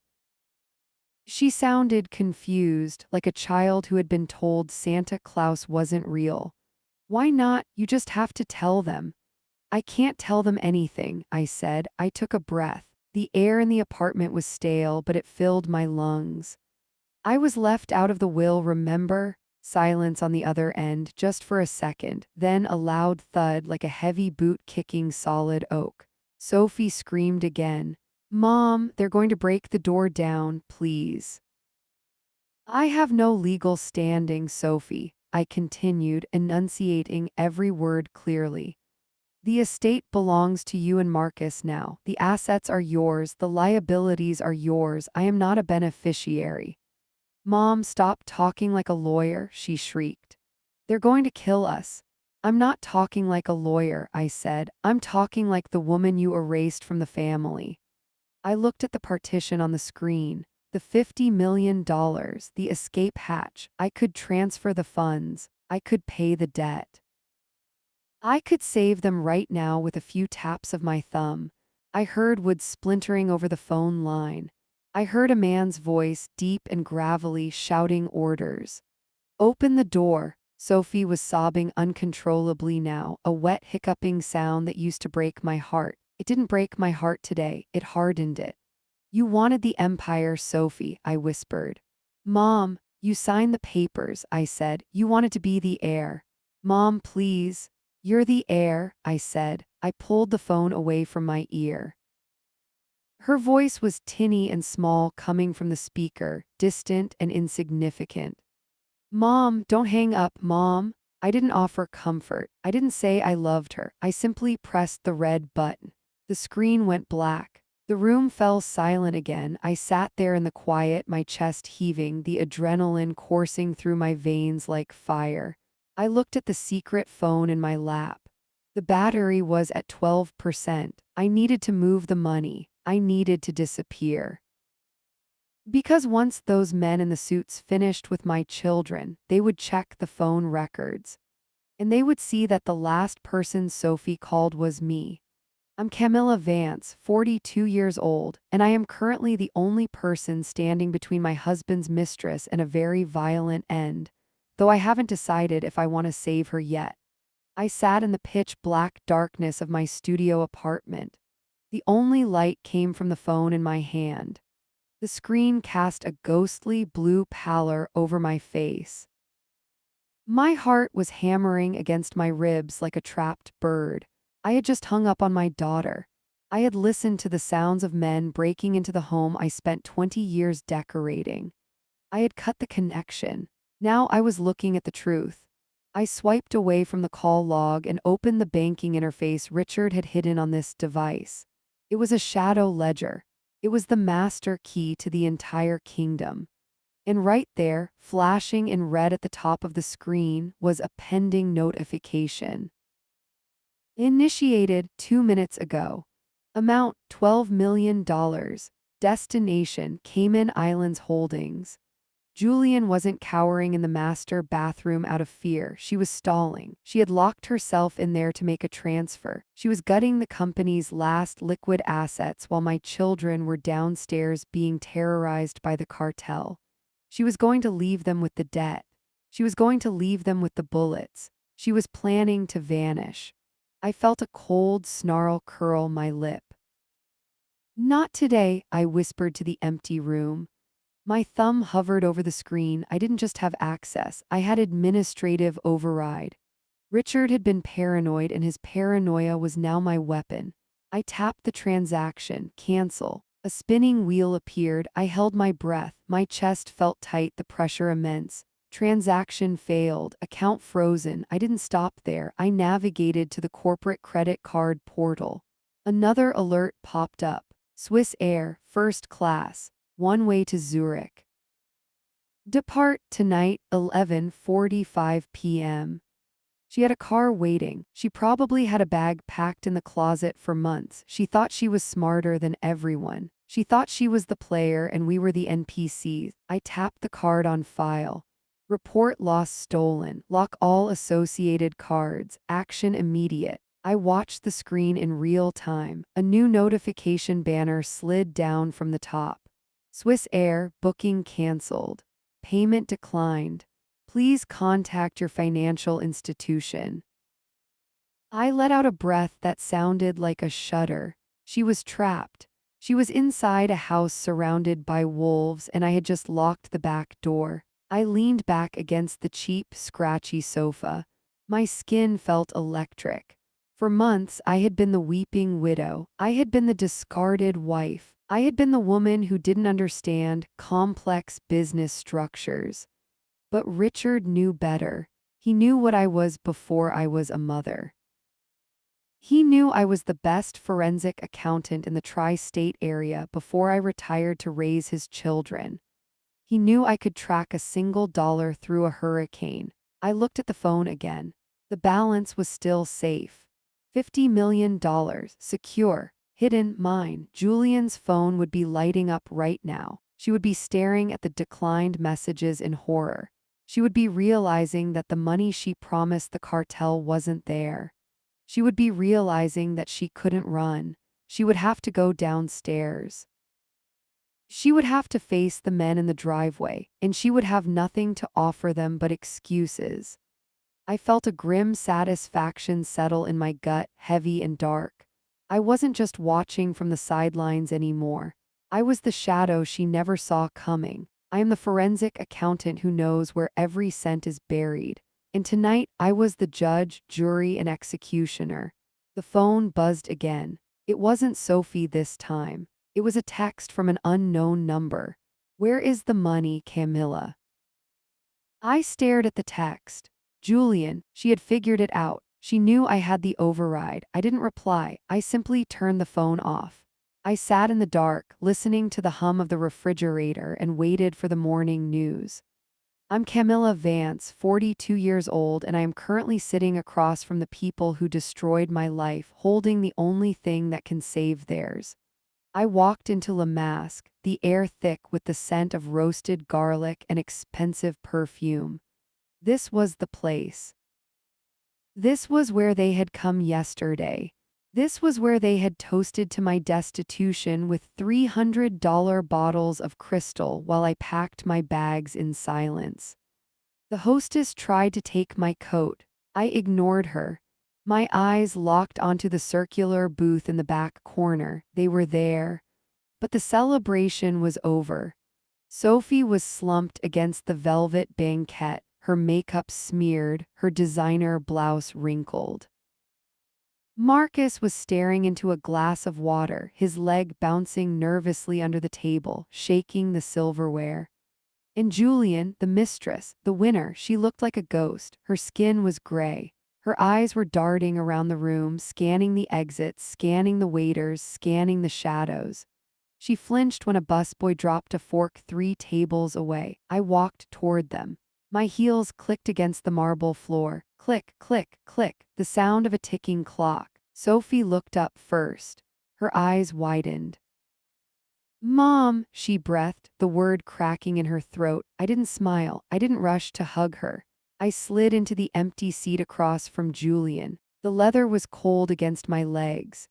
Speaker 1: She sounded confused, like a child who had been told Santa Claus wasn't real. Why not? You just have to tell them. I can't tell them anything, I said. I took a breath. The air in the apartment was stale, but it filled my lungs. I was left out of the will, remember? Silence on the other end, just for a second, then a loud thud like a heavy boot kicking solid oak. Sophie screamed again. Mom, they're going to break the door down, please. I have no legal standing, Sophie, I continued, enunciating every word clearly. The estate belongs to you and Marcus now. The assets are yours, the liabilities are yours. I am not a beneficiary. Mom, stop talking like a lawyer, she shrieked. They're going to kill us. I'm not talking like a lawyer, I said. I'm talking like the woman you erased from the family. I looked at the partition on the screen. The $50 million, the escape hatch. I could transfer the funds. I could pay the debt. I could save them right now with a few taps of my thumb. I heard wood splintering over the phone line. I heard a man's voice, deep and gravelly, shouting orders. Open the door. Sophie was sobbing uncontrollably now, a wet hiccuping sound that used to break my heart. It didn't break my heart today, it hardened it. You wanted the empire, Sophie, I whispered. Mom, you signed the papers, I said. You wanted to be the heir. Mom, please. You're the heir, I said. I pulled the phone away from my ear. Her voice was tinny and small coming from the speaker, distant and insignificant. Mom, don't hang up, Mom. I didn't offer comfort. I didn't say I loved her. I simply pressed the red button. The screen went black. The room fell silent again. I sat there in the quiet, my chest heaving, the adrenaline coursing through my veins like fire. I looked at the secret phone in my lap. The battery was at 12%. I needed to move the money. I needed to disappear. Because once those men in the suits finished with my children, they would check the phone records. And they would see that the last person Sophie called was me. I'm Camilla Vance, 42 years old, and I am currently the only person standing between my husband's mistress and a very violent end, though I haven't decided if I want to save her yet. I sat in the pitch-black darkness of my studio apartment. The only light came from the phone in my hand. The screen cast a ghostly blue pallor over my face. My heart was hammering against my ribs like a trapped bird. I had just hung up on my daughter. I had listened to the sounds of men breaking into the home I spent 20 years decorating. I had cut the connection. Now I was looking at the truth. I swiped away from the call log and opened the banking interface Richard had hidden on this device. It was a shadow ledger. It was the master key to the entire kingdom. And right there, flashing in red at the top of the screen, was a pending notification. Initiated 2 minutes ago. Amount $12 million. Destination Cayman Islands Holdings. Julian wasn't cowering in the master bathroom out of fear. She was stalling. She had locked herself in there to make a transfer. She was gutting the company's last liquid assets while my children were downstairs being terrorized by the cartel. She was going to leave them with the debt. She was going to leave them with the bullets. She was planning to vanish. I felt a cold snarl curl my lip. Not today, I whispered to the empty room. My thumb hovered over the screen. I didn't just have access, I had administrative override. Richard had been paranoid, and his paranoia was now my weapon. I tapped the transaction, cancel. A spinning wheel appeared. I held my breath. My chest felt tight, the pressure immense. Transaction failed, account frozen. I didn't stop there. I navigated to the corporate credit card portal. Another alert popped up. Swiss Air, first class. One way to Zurich. Depart tonight, 11:45 p.m. She had a car waiting. She probably had a bag packed in the closet for months. She thought she was smarter than everyone. She thought she was the player and we were the NPCs. I tapped the card on file. Report loss stolen. Lock all associated cards. Action immediate. I watched the screen in real time. A new notification banner slid down from the top. Swiss Air, booking canceled. Payment declined. Please contact your financial institution. I let out a breath that sounded like a shudder. She was trapped. She was inside a house surrounded by wolves, and I had just locked the back door. I leaned back against the cheap, scratchy sofa. My skin felt electric. For months, I had been the weeping widow. I had been the discarded wife. I had been the woman who didn't understand complex business structures. But Richard knew better. He knew what I was before I was a mother. He knew I was the best forensic accountant in the tri-state area before I retired to raise his children. He knew I could track a single dollar through a hurricane. I looked at the phone again. The balance was still safe. $50 million, secure. Hidden, mine. Julian's phone would be lighting up right now. She would be staring at the declined messages in horror. She would be realizing that the money she promised the cartel wasn't there. She would be realizing that she couldn't run. She would have to go downstairs. She would have to face the men in the driveway, and she would have nothing to offer them but excuses. I felt a grim satisfaction settle in my gut, heavy and dark. I wasn't just watching from the sidelines anymore. I was the shadow she never saw coming. I am the forensic accountant who knows where every cent is buried. And tonight, I was the judge, jury, and executioner. The phone buzzed again. It wasn't Sophie this time. It was a text from an unknown number. "Where is the money, Camilla?" I stared at the text. Julian, she had figured it out. She knew I had the override. I didn't reply. I simply turned the phone off. I sat in the dark, listening to the hum of the refrigerator and waited for the morning news. "I'm Camilla Vance, 42 years old, and I am currently sitting across from the people who destroyed my life, holding the only thing that can save theirs." I walked into La Masque, the air thick with the scent of roasted garlic and expensive perfume. This was the place. This was where they had come yesterday. This was where they had toasted to my destitution with $300 bottles of crystal while I packed my bags in silence. The hostess tried to take my coat. I ignored her. My eyes locked onto the circular booth in the back corner. They were there. But the celebration was over. Sophie was slumped against the velvet banquette, her makeup smeared, her designer blouse wrinkled. Marcus was staring into a glass of water, his leg bouncing nervously under the table, shaking the silverware. And Julian, the mistress, the winner, she looked like a ghost. Her skin was gray. Her eyes were darting around the room, scanning the exits, scanning the waiters, scanning the shadows. She flinched when a busboy dropped a fork 3 tables away. I walked toward them. My heels clicked against the marble floor. Click, click, click, the sound of a ticking clock. Sophie looked up first. Her eyes widened. "Mom," she breathed, the word cracking in her throat. I didn't smile. I didn't rush to hug her. I slid into the empty seat across from Julian. The leather was cold against my legs.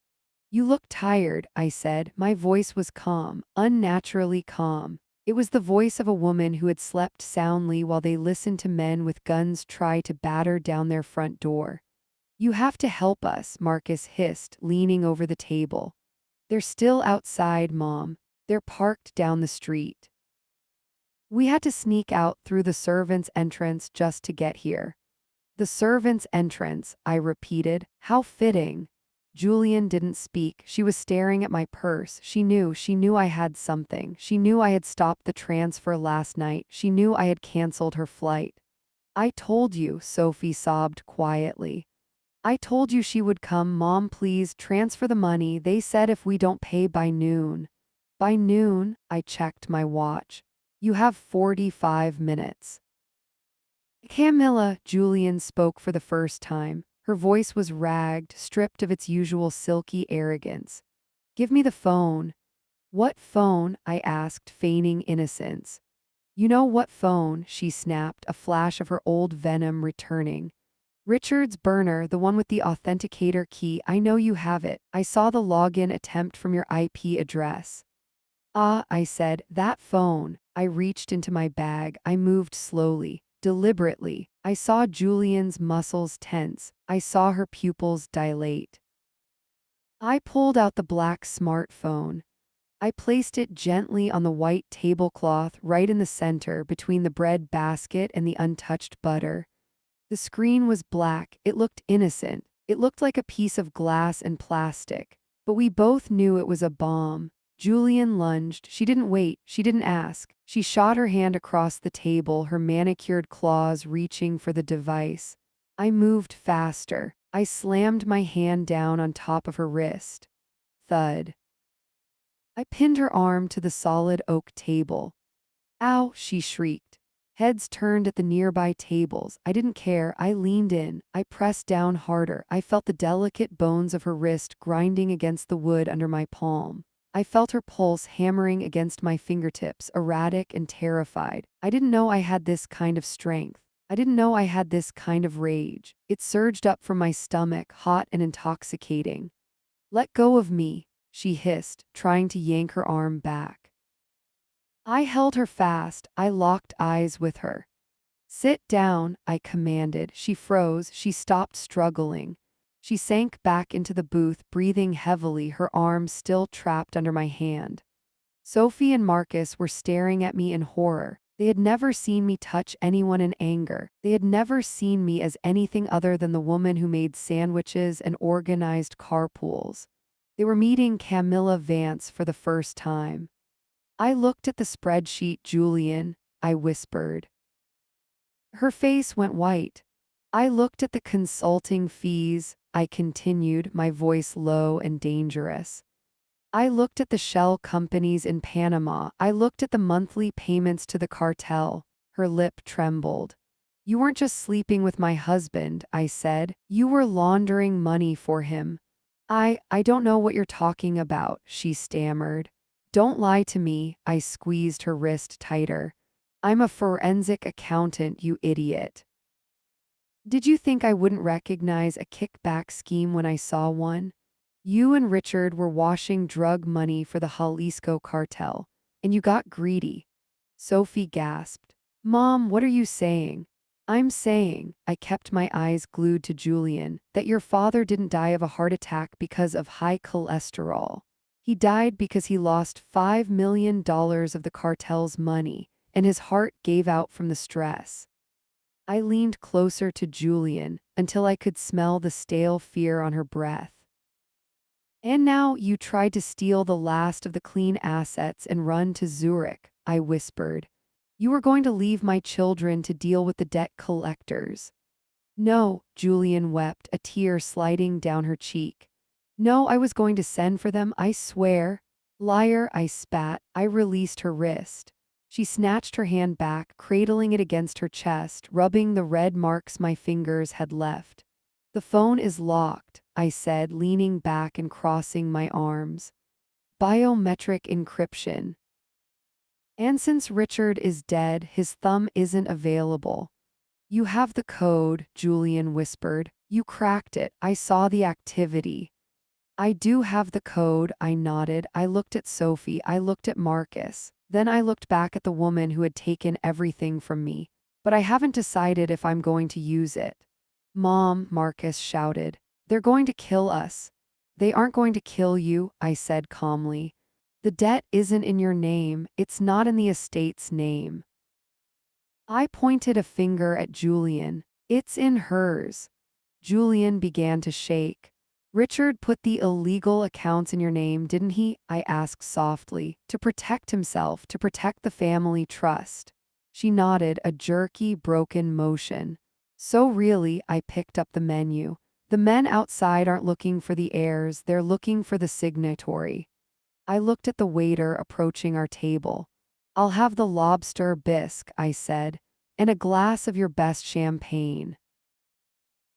Speaker 1: "You look tired," I said. My voice was calm, unnaturally calm. It was the voice of a woman who had slept soundly while they listened to men with guns try to batter down their front door. "You have to help us," Marcus hissed, leaning over the table. "They're still outside, Mom. They're parked down the street." We had to sneak out through the servants' entrance just to get here. "The servants' entrance," I repeated. How fitting. Julian didn't speak. She was staring at my purse. She knew I had something. She knew I had stopped the transfer last night. She knew I had canceled her flight. "I told you," Sophie sobbed quietly. "I told you she would come. Mom, please transfer the money. They said if we don't pay by noon." "By noon?" I checked my watch. "You have 45 minutes." "Camilla," Julian spoke for the first time. Her voice was ragged, stripped of its usual silky arrogance. "Give me the phone." "What phone?" I asked, feigning innocence. "You know what phone," she snapped, a flash of her old venom returning. "Richard's burner, the one with the authenticator key. I know you have it. I saw the login attempt from your IP address." "Ah," I said, "that phone." I reached into my bag. I moved slowly, deliberately. I saw Julian's muscles tense. I saw her pupils dilate. I pulled out the black smartphone. I placed it gently on the white tablecloth right in the center between the bread basket and the untouched butter. The screen was black. It looked innocent. It looked like a piece of glass and plastic. But we both knew it was a bomb. Julian lunged. She didn't wait. She didn't ask. She shot her hand across the table, her manicured claws reaching for the device. I moved faster. I slammed my hand down on top of her wrist. Thud. I pinned her arm to the solid oak table. "Ow!" she shrieked. Heads turned at the nearby tables. I didn't care. I leaned in. I pressed down harder. I felt the delicate bones of her wrist grinding against the wood under my palm. I felt her pulse hammering against my fingertips, erratic and terrified. I didn't know I had this kind of strength. I didn't know I had this kind of rage. It surged up from my stomach, hot and intoxicating. "Let go of me," she hissed, trying to yank her arm back. I held her fast. I locked eyes with her. "Sit down," I commanded. She froze. She stopped struggling. She sank back into the booth, breathing heavily, her arms still trapped under my hand. Sophie and Marcus were staring at me in horror. They had never seen me touch anyone in anger. They had never seen me as anything other than the woman who made sandwiches and organized carpools. They were meeting Camilla Vance for the first time. I looked at the spreadsheet. Julian, I whispered. Her face went white. I looked at the consulting fees. I continued, my voice low and dangerous. I looked at the shell companies in Panama. I looked at the monthly payments to the cartel. Her lip trembled. You weren't just sleeping with my husband, I said. You were laundering money for him. I don't know what you're talking about, she stammered. Don't lie to me, I squeezed her wrist tighter. I'm a forensic accountant, you idiot. Did you think I wouldn't recognize a kickback scheme when I saw one? You and Richard were washing drug money for the Jalisco cartel, and you got greedy. Sophie gasped. Mom, what are you saying? I'm saying, I kept my eyes glued to Julian, that your father didn't die of a heart attack because of high cholesterol. He died because he lost $5 million of the cartel's money, and his heart gave out from the stress. I leaned closer to Julian until I could smell the stale fear on her breath. And now you tried to steal the last of the clean assets and run to Zurich, I whispered. You were going to leave my children to deal with the debt collectors. No, Julian wept, a tear sliding down her cheek. No, I was going to send for them, I swear. Liar, I spat. I released her wrist. She snatched her hand back, cradling it against her chest, rubbing the red marks my fingers had left. The phone is locked, I said, leaning back and crossing my arms. Biometric encryption. And since Richard is dead, his thumb isn't available. You have the code, Julian whispered. You cracked it. I saw the activity. I do have the code, I nodded. I looked at Sophie. I looked at Marcus. Then I looked back at the woman who had taken everything from me. But I haven't decided if I'm going to use it. Mom, Marcus shouted. They're going to kill us. They aren't going to kill you, I said calmly. The debt isn't in your name. It's not in the estate's name. I pointed a finger at Julian. It's in hers. Julian began to shake. Richard put the illegal accounts in your name, didn't he? I asked softly. To protect himself, to protect the family trust. She nodded, a jerky, broken motion. So really, I picked up the menu. The men outside aren't looking for the heirs, they're looking for the signatory. I looked at the waiter approaching our table. I'll have the lobster bisque, I said, and a glass of your best champagne.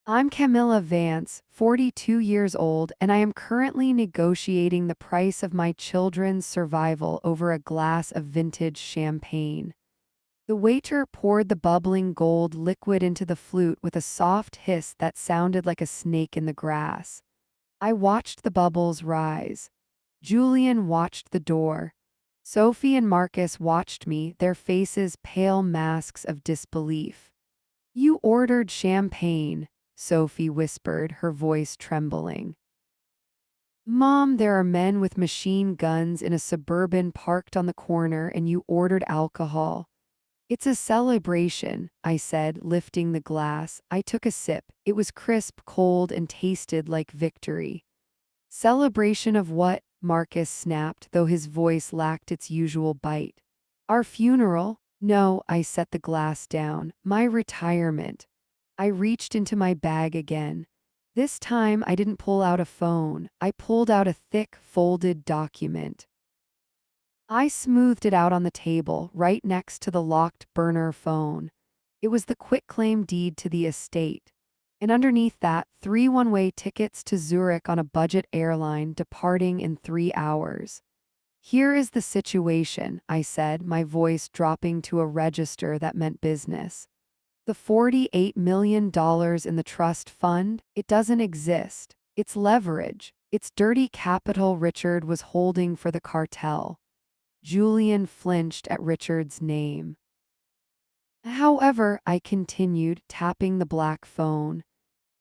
Speaker 1: I'm Camilla Vance, 42 years old, and I am currently negotiating the price of my children's survival over a glass of vintage champagne. The waiter poured the bubbling gold liquid into the flute with a soft hiss that sounded like a snake in the grass. I watched the bubbles rise. Julian watched the door. Sophie and Marcus watched me, their faces pale masks of disbelief. You ordered champagne, Sophie whispered, her voice trembling. Mom, there are men with machine guns in a Suburban parked on the corner and you ordered alcohol. It's a celebration, I said, lifting the glass. I took a sip. It was crisp, cold, and tasted like victory. Celebration of what? Marcus snapped, though his voice lacked its usual bite. Our funeral? No, I set the glass down. My retirement. I reached into my bag again. This time I didn't pull out a phone. I pulled out a thick, folded document. I smoothed it out on the table, right next to the locked burner phone. It was the quitclaim deed to the estate. And underneath that, 3 one-way tickets to Zurich on a budget airline departing in 3 hours. Here is the situation, I said, my voice dropping to a register that meant business. The $48 million in the trust fund, it doesn't exist. It's leverage. It's dirty capital Richard was holding for the cartel. Julian flinched at Richard's name. However, I continued, tapping the black phone.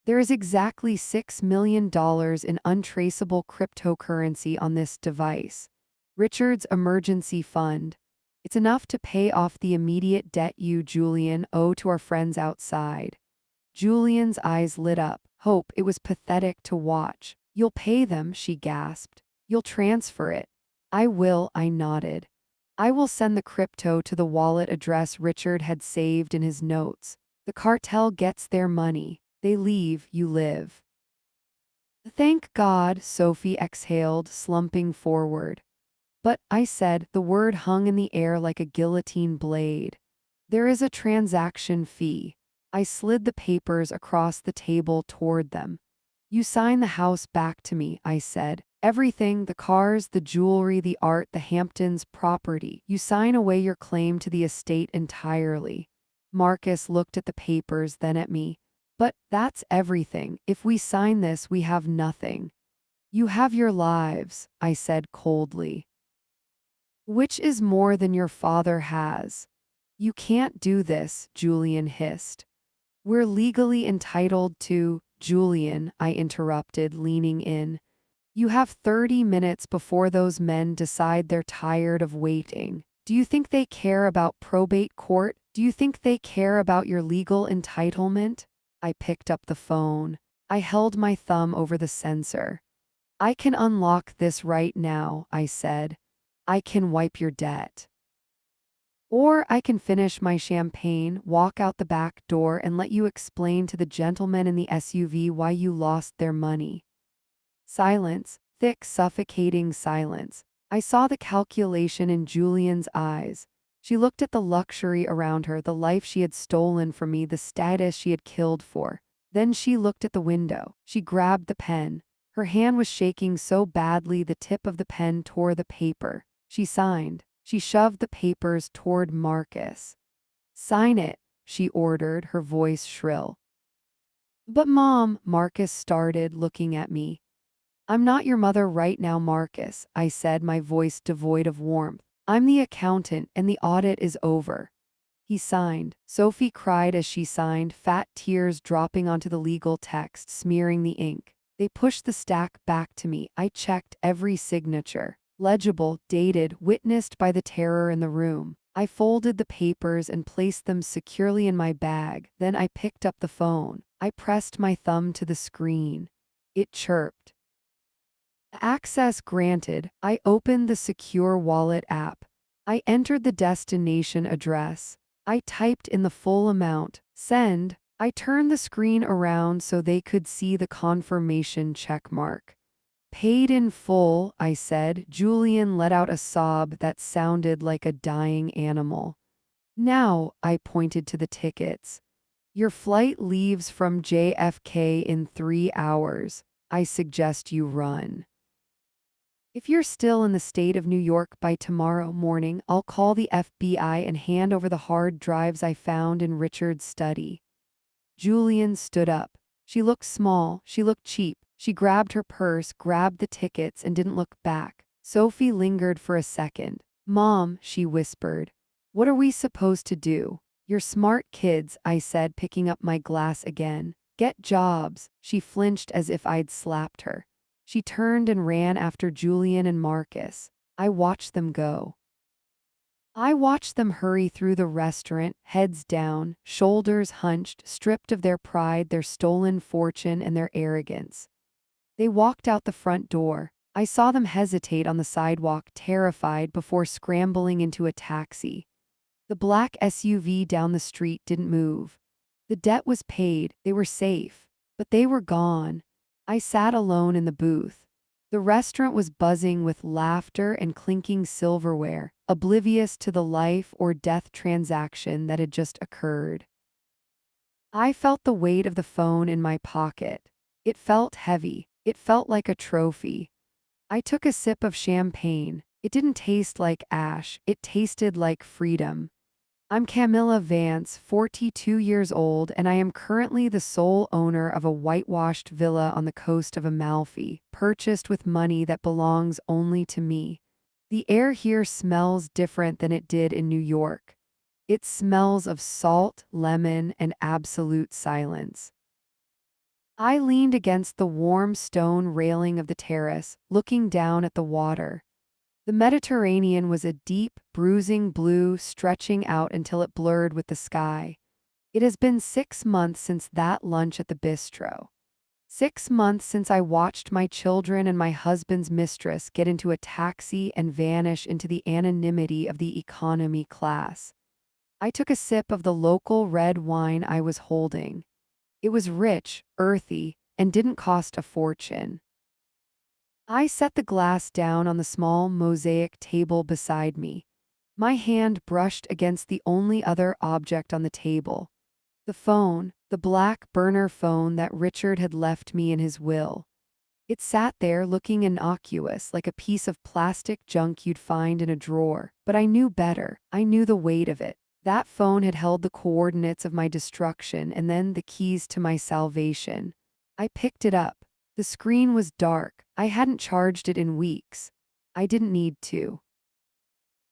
Speaker 1: There is exactly $6 million in untraceable cryptocurrency on this device. Richard's emergency fund. It's enough to pay off the immediate debt you, Julian, owe to our friends outside. Julian's eyes lit up. Hope, it was pathetic to watch. You'll pay them, she gasped. You'll transfer it. I will, I nodded. I will send the crypto to the wallet address Richard had saved in his notes. The cartel gets their money. They leave, you live. Thank God, Sophie exhaled, slumping forward. But, I said, the word hung in the air like a guillotine blade. There is a transaction fee. I slid the papers across the table toward them. You sign the house back to me, I said. Everything, the cars, the jewelry, the art, the Hamptons property. You sign away your claim to the estate entirely. Marcus looked at the papers, then at me. But that's everything. If we sign this, we have nothing. You have your lives, I said coldly. Which is more than your father has. You can't do this, Julian hissed. We're legally entitled to, Julian, I interrupted, leaning in. You have 30 minutes before those men decide they're tired of waiting. Do you think they care about probate court? Do you think they care about your legal entitlement? I picked up the phone. I held my thumb over the sensor. I can unlock this right now, I said. I can wipe your debt. Or I can finish my champagne, walk out the back door, and let you explain to the gentlemen in the SUV why you lost their money. Silence, thick, suffocating silence. I saw the calculation in Julian's eyes. She looked at the luxury around her, the life she had stolen from me, the status she had killed for. Then she looked at the window. She grabbed the pen. Her hand was shaking so badly the tip of the pen tore the paper. She signed. She shoved the papers toward Marcus. Sign it, she ordered, her voice shrill. But Mom, Marcus started, looking at me. I'm not your mother right now, Marcus, I said, my voice devoid of warmth. I'm the accountant, and the audit is over. He signed. Sophie cried as she signed, fat tears dropping onto the legal text, smearing the ink. They pushed the stack back to me. I checked every signature. Legible, dated, witnessed by the terror in the room. I folded the papers and placed them securely in my bag. Then I picked up the phone. I pressed my thumb to the screen. It chirped. Access granted. I opened the secure wallet app. I entered the destination address. I typed in the full amount. Send. I turned the screen around so they could see the confirmation checkmark. Paid in full, I said. Julian let out a sob that sounded like a dying animal. Now, I pointed to the tickets. Your flight leaves from JFK in 3 hours. I suggest you run. If you're still in the state of New York by tomorrow morning, I'll call the FBI and hand over the hard drives I found in Richard's study. Julian stood up. She looked small, she looked cheap. She grabbed her purse, grabbed the tickets, and didn't look back. Sophie lingered for a second. Mom, she whispered. What are we supposed to do? You're smart kids, I said, picking up my glass again. Get jobs. She flinched as if I'd slapped her. She turned and ran after Julian and Marcus. I watched them go. I watched them hurry through the restaurant, heads down, shoulders hunched, stripped of their pride, their stolen fortune, and their arrogance. They walked out the front door. I saw them hesitate on the sidewalk, terrified, before scrambling into a taxi. The black SUV down the street didn't move. The debt was paid, they were safe. But they were gone. I sat alone in the booth. The restaurant was buzzing with laughter and clinking silverware, oblivious to the life or death transaction that had just occurred. I felt the weight of the phone in my pocket. It felt heavy. It felt like a trophy. I took a sip of champagne. It didn't taste like ash. It tasted like freedom. I'm Camilla Vance, 42 years old, and I am currently the sole owner of a whitewashed villa on the coast of Amalfi, purchased with money that belongs only to me. The air here smells different than it did in New York. It smells of salt, lemon, and absolute silence. I leaned against the warm stone railing of the terrace, looking down at the water. The Mediterranean was a deep, bruising blue stretching out until it blurred with the sky. It has been 6 months since that lunch at the bistro. 6 months since I watched my children and my husband's mistress get into a taxi and vanish into the anonymity of the economy class. I took a sip of the local red wine I was holding. It was rich, earthy, and didn't cost a fortune. I set the glass down on the small mosaic table beside me. My hand brushed against the only other object on the table. The phone, the black burner phone that Richard had left me in his will. It sat there looking innocuous, like a piece of plastic junk you'd find in a drawer, but I knew better. I knew the weight of it. That phone had held the coordinates of my destruction and then the keys to my salvation. I picked it up. The screen was dark. I hadn't charged it in weeks. I didn't need to.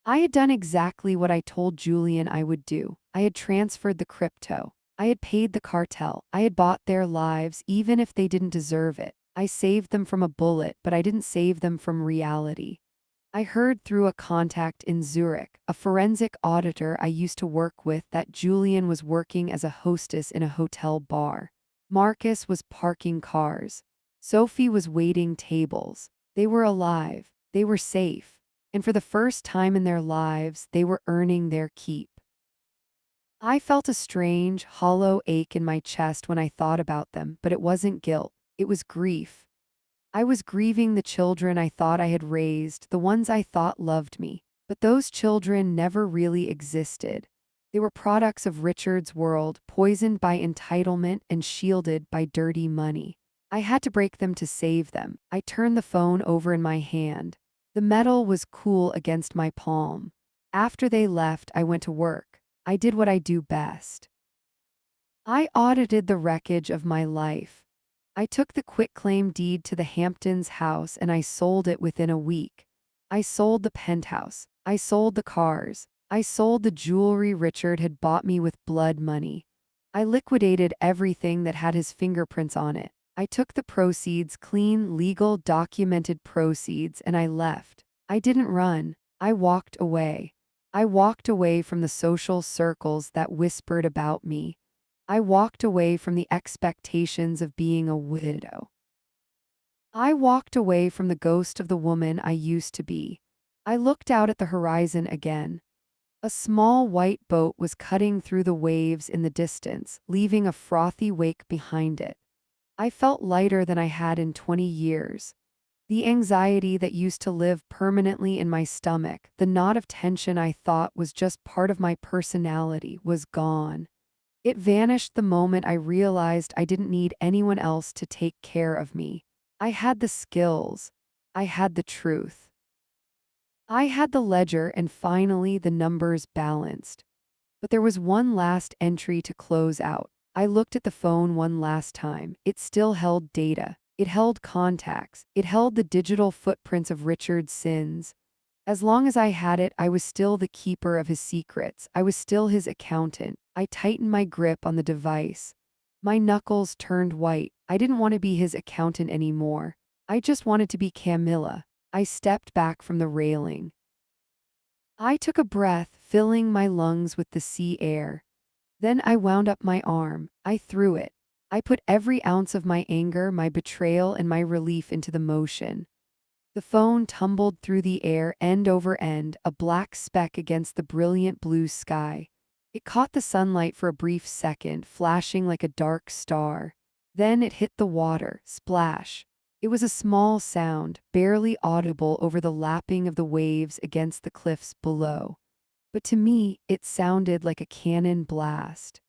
Speaker 1: I had done exactly what I told Julian I would do. I had transferred the crypto. I had paid the cartel. I had bought their lives, even if they didn't deserve it. I saved them from a bullet, but I didn't save them from reality. I heard through a contact in Zurich, a forensic auditor I used to work with, that Julian was working as a hostess in a hotel bar. Marcus was parking cars. Sophie was waiting tables. They were alive. They were safe. And for the first time in their lives, they were earning their keep. I felt a strange, hollow ache in my chest when I thought about them, but it wasn't guilt. It was grief. I was grieving the children I thought I had raised, the ones I thought loved me. But those children never really existed. They were products of Richard's world, poisoned by entitlement and shielded by dirty money. I had to break them to save them. I turned the phone over in my hand. The metal was cool against my palm. After they left, I went to work. I did what I do best. I audited the wreckage of my life. I took the quitclaim deed to the Hamptons house and I sold it within a week. I sold the penthouse. I sold the cars. I sold the jewelry Richard had bought me with blood money. I liquidated everything that had his fingerprints on it. I took the proceeds, clean, legal, documented proceeds, and I left. I didn't run. I walked away. I walked away from the social circles that whispered about me. I walked away from the expectations of being a widow. I walked away from the ghost of the woman I used to be. I looked out at the horizon again. A small white boat was cutting through the waves in the distance, leaving a frothy wake behind it. I felt lighter than I had in 20 years. The anxiety that used to live permanently in my stomach, the knot of tension I thought was just part of my personality, was gone. It vanished the moment I realized I didn't need anyone else to take care of me. I had the skills. I had the truth. I had the ledger, and finally the numbers balanced. But there was one last entry to close out. I looked at the phone one last time. It still held data. It held contacts. It held the digital footprints of Richard's sins. As long as I had it, I was still the keeper of his secrets. I was still his accountant. I tightened my grip on the device. My knuckles turned white. I didn't want to be his accountant anymore. I just wanted to be Camilla. I stepped back from the railing. I took a breath, filling my lungs with the sea air. Then I wound up my arm. I threw it. I put every ounce of my anger, my betrayal, and my relief into the motion. The phone tumbled through the air end over end, a black speck against the brilliant blue sky. It caught the sunlight for a brief second, flashing like a dark star. Then it hit the water, splash. It was a small sound, barely audible over the lapping of the waves against the cliffs below. But to me, it sounded like a cannon blast.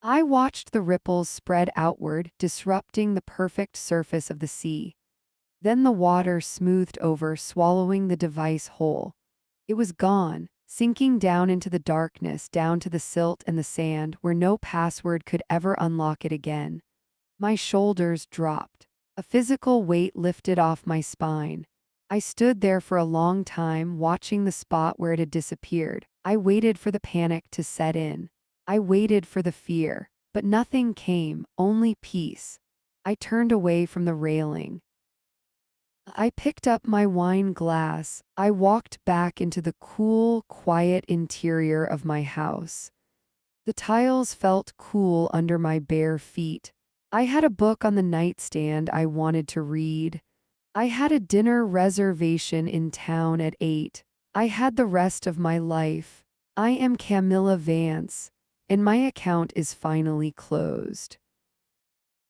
Speaker 1: I watched the ripples spread outward, disrupting the perfect surface of the sea. Then the water smoothed over, swallowing the device whole. It was gone, sinking down into the darkness, down to the silt and the sand, where no password could ever unlock it again. My shoulders dropped. A physical weight lifted off my spine. I stood there for a long time, watching the spot where it had disappeared. I waited for the panic to set in. I waited for the fear, but nothing came, only peace. I turned away from the railing. I picked up my wine glass. I walked back into the cool, quiet interior of my house. The tiles felt cool under my bare feet. I had a book on the nightstand I wanted to read. I had a dinner reservation in town at 8. I had the rest of my life. I am Camilla Vance, and my account is finally closed.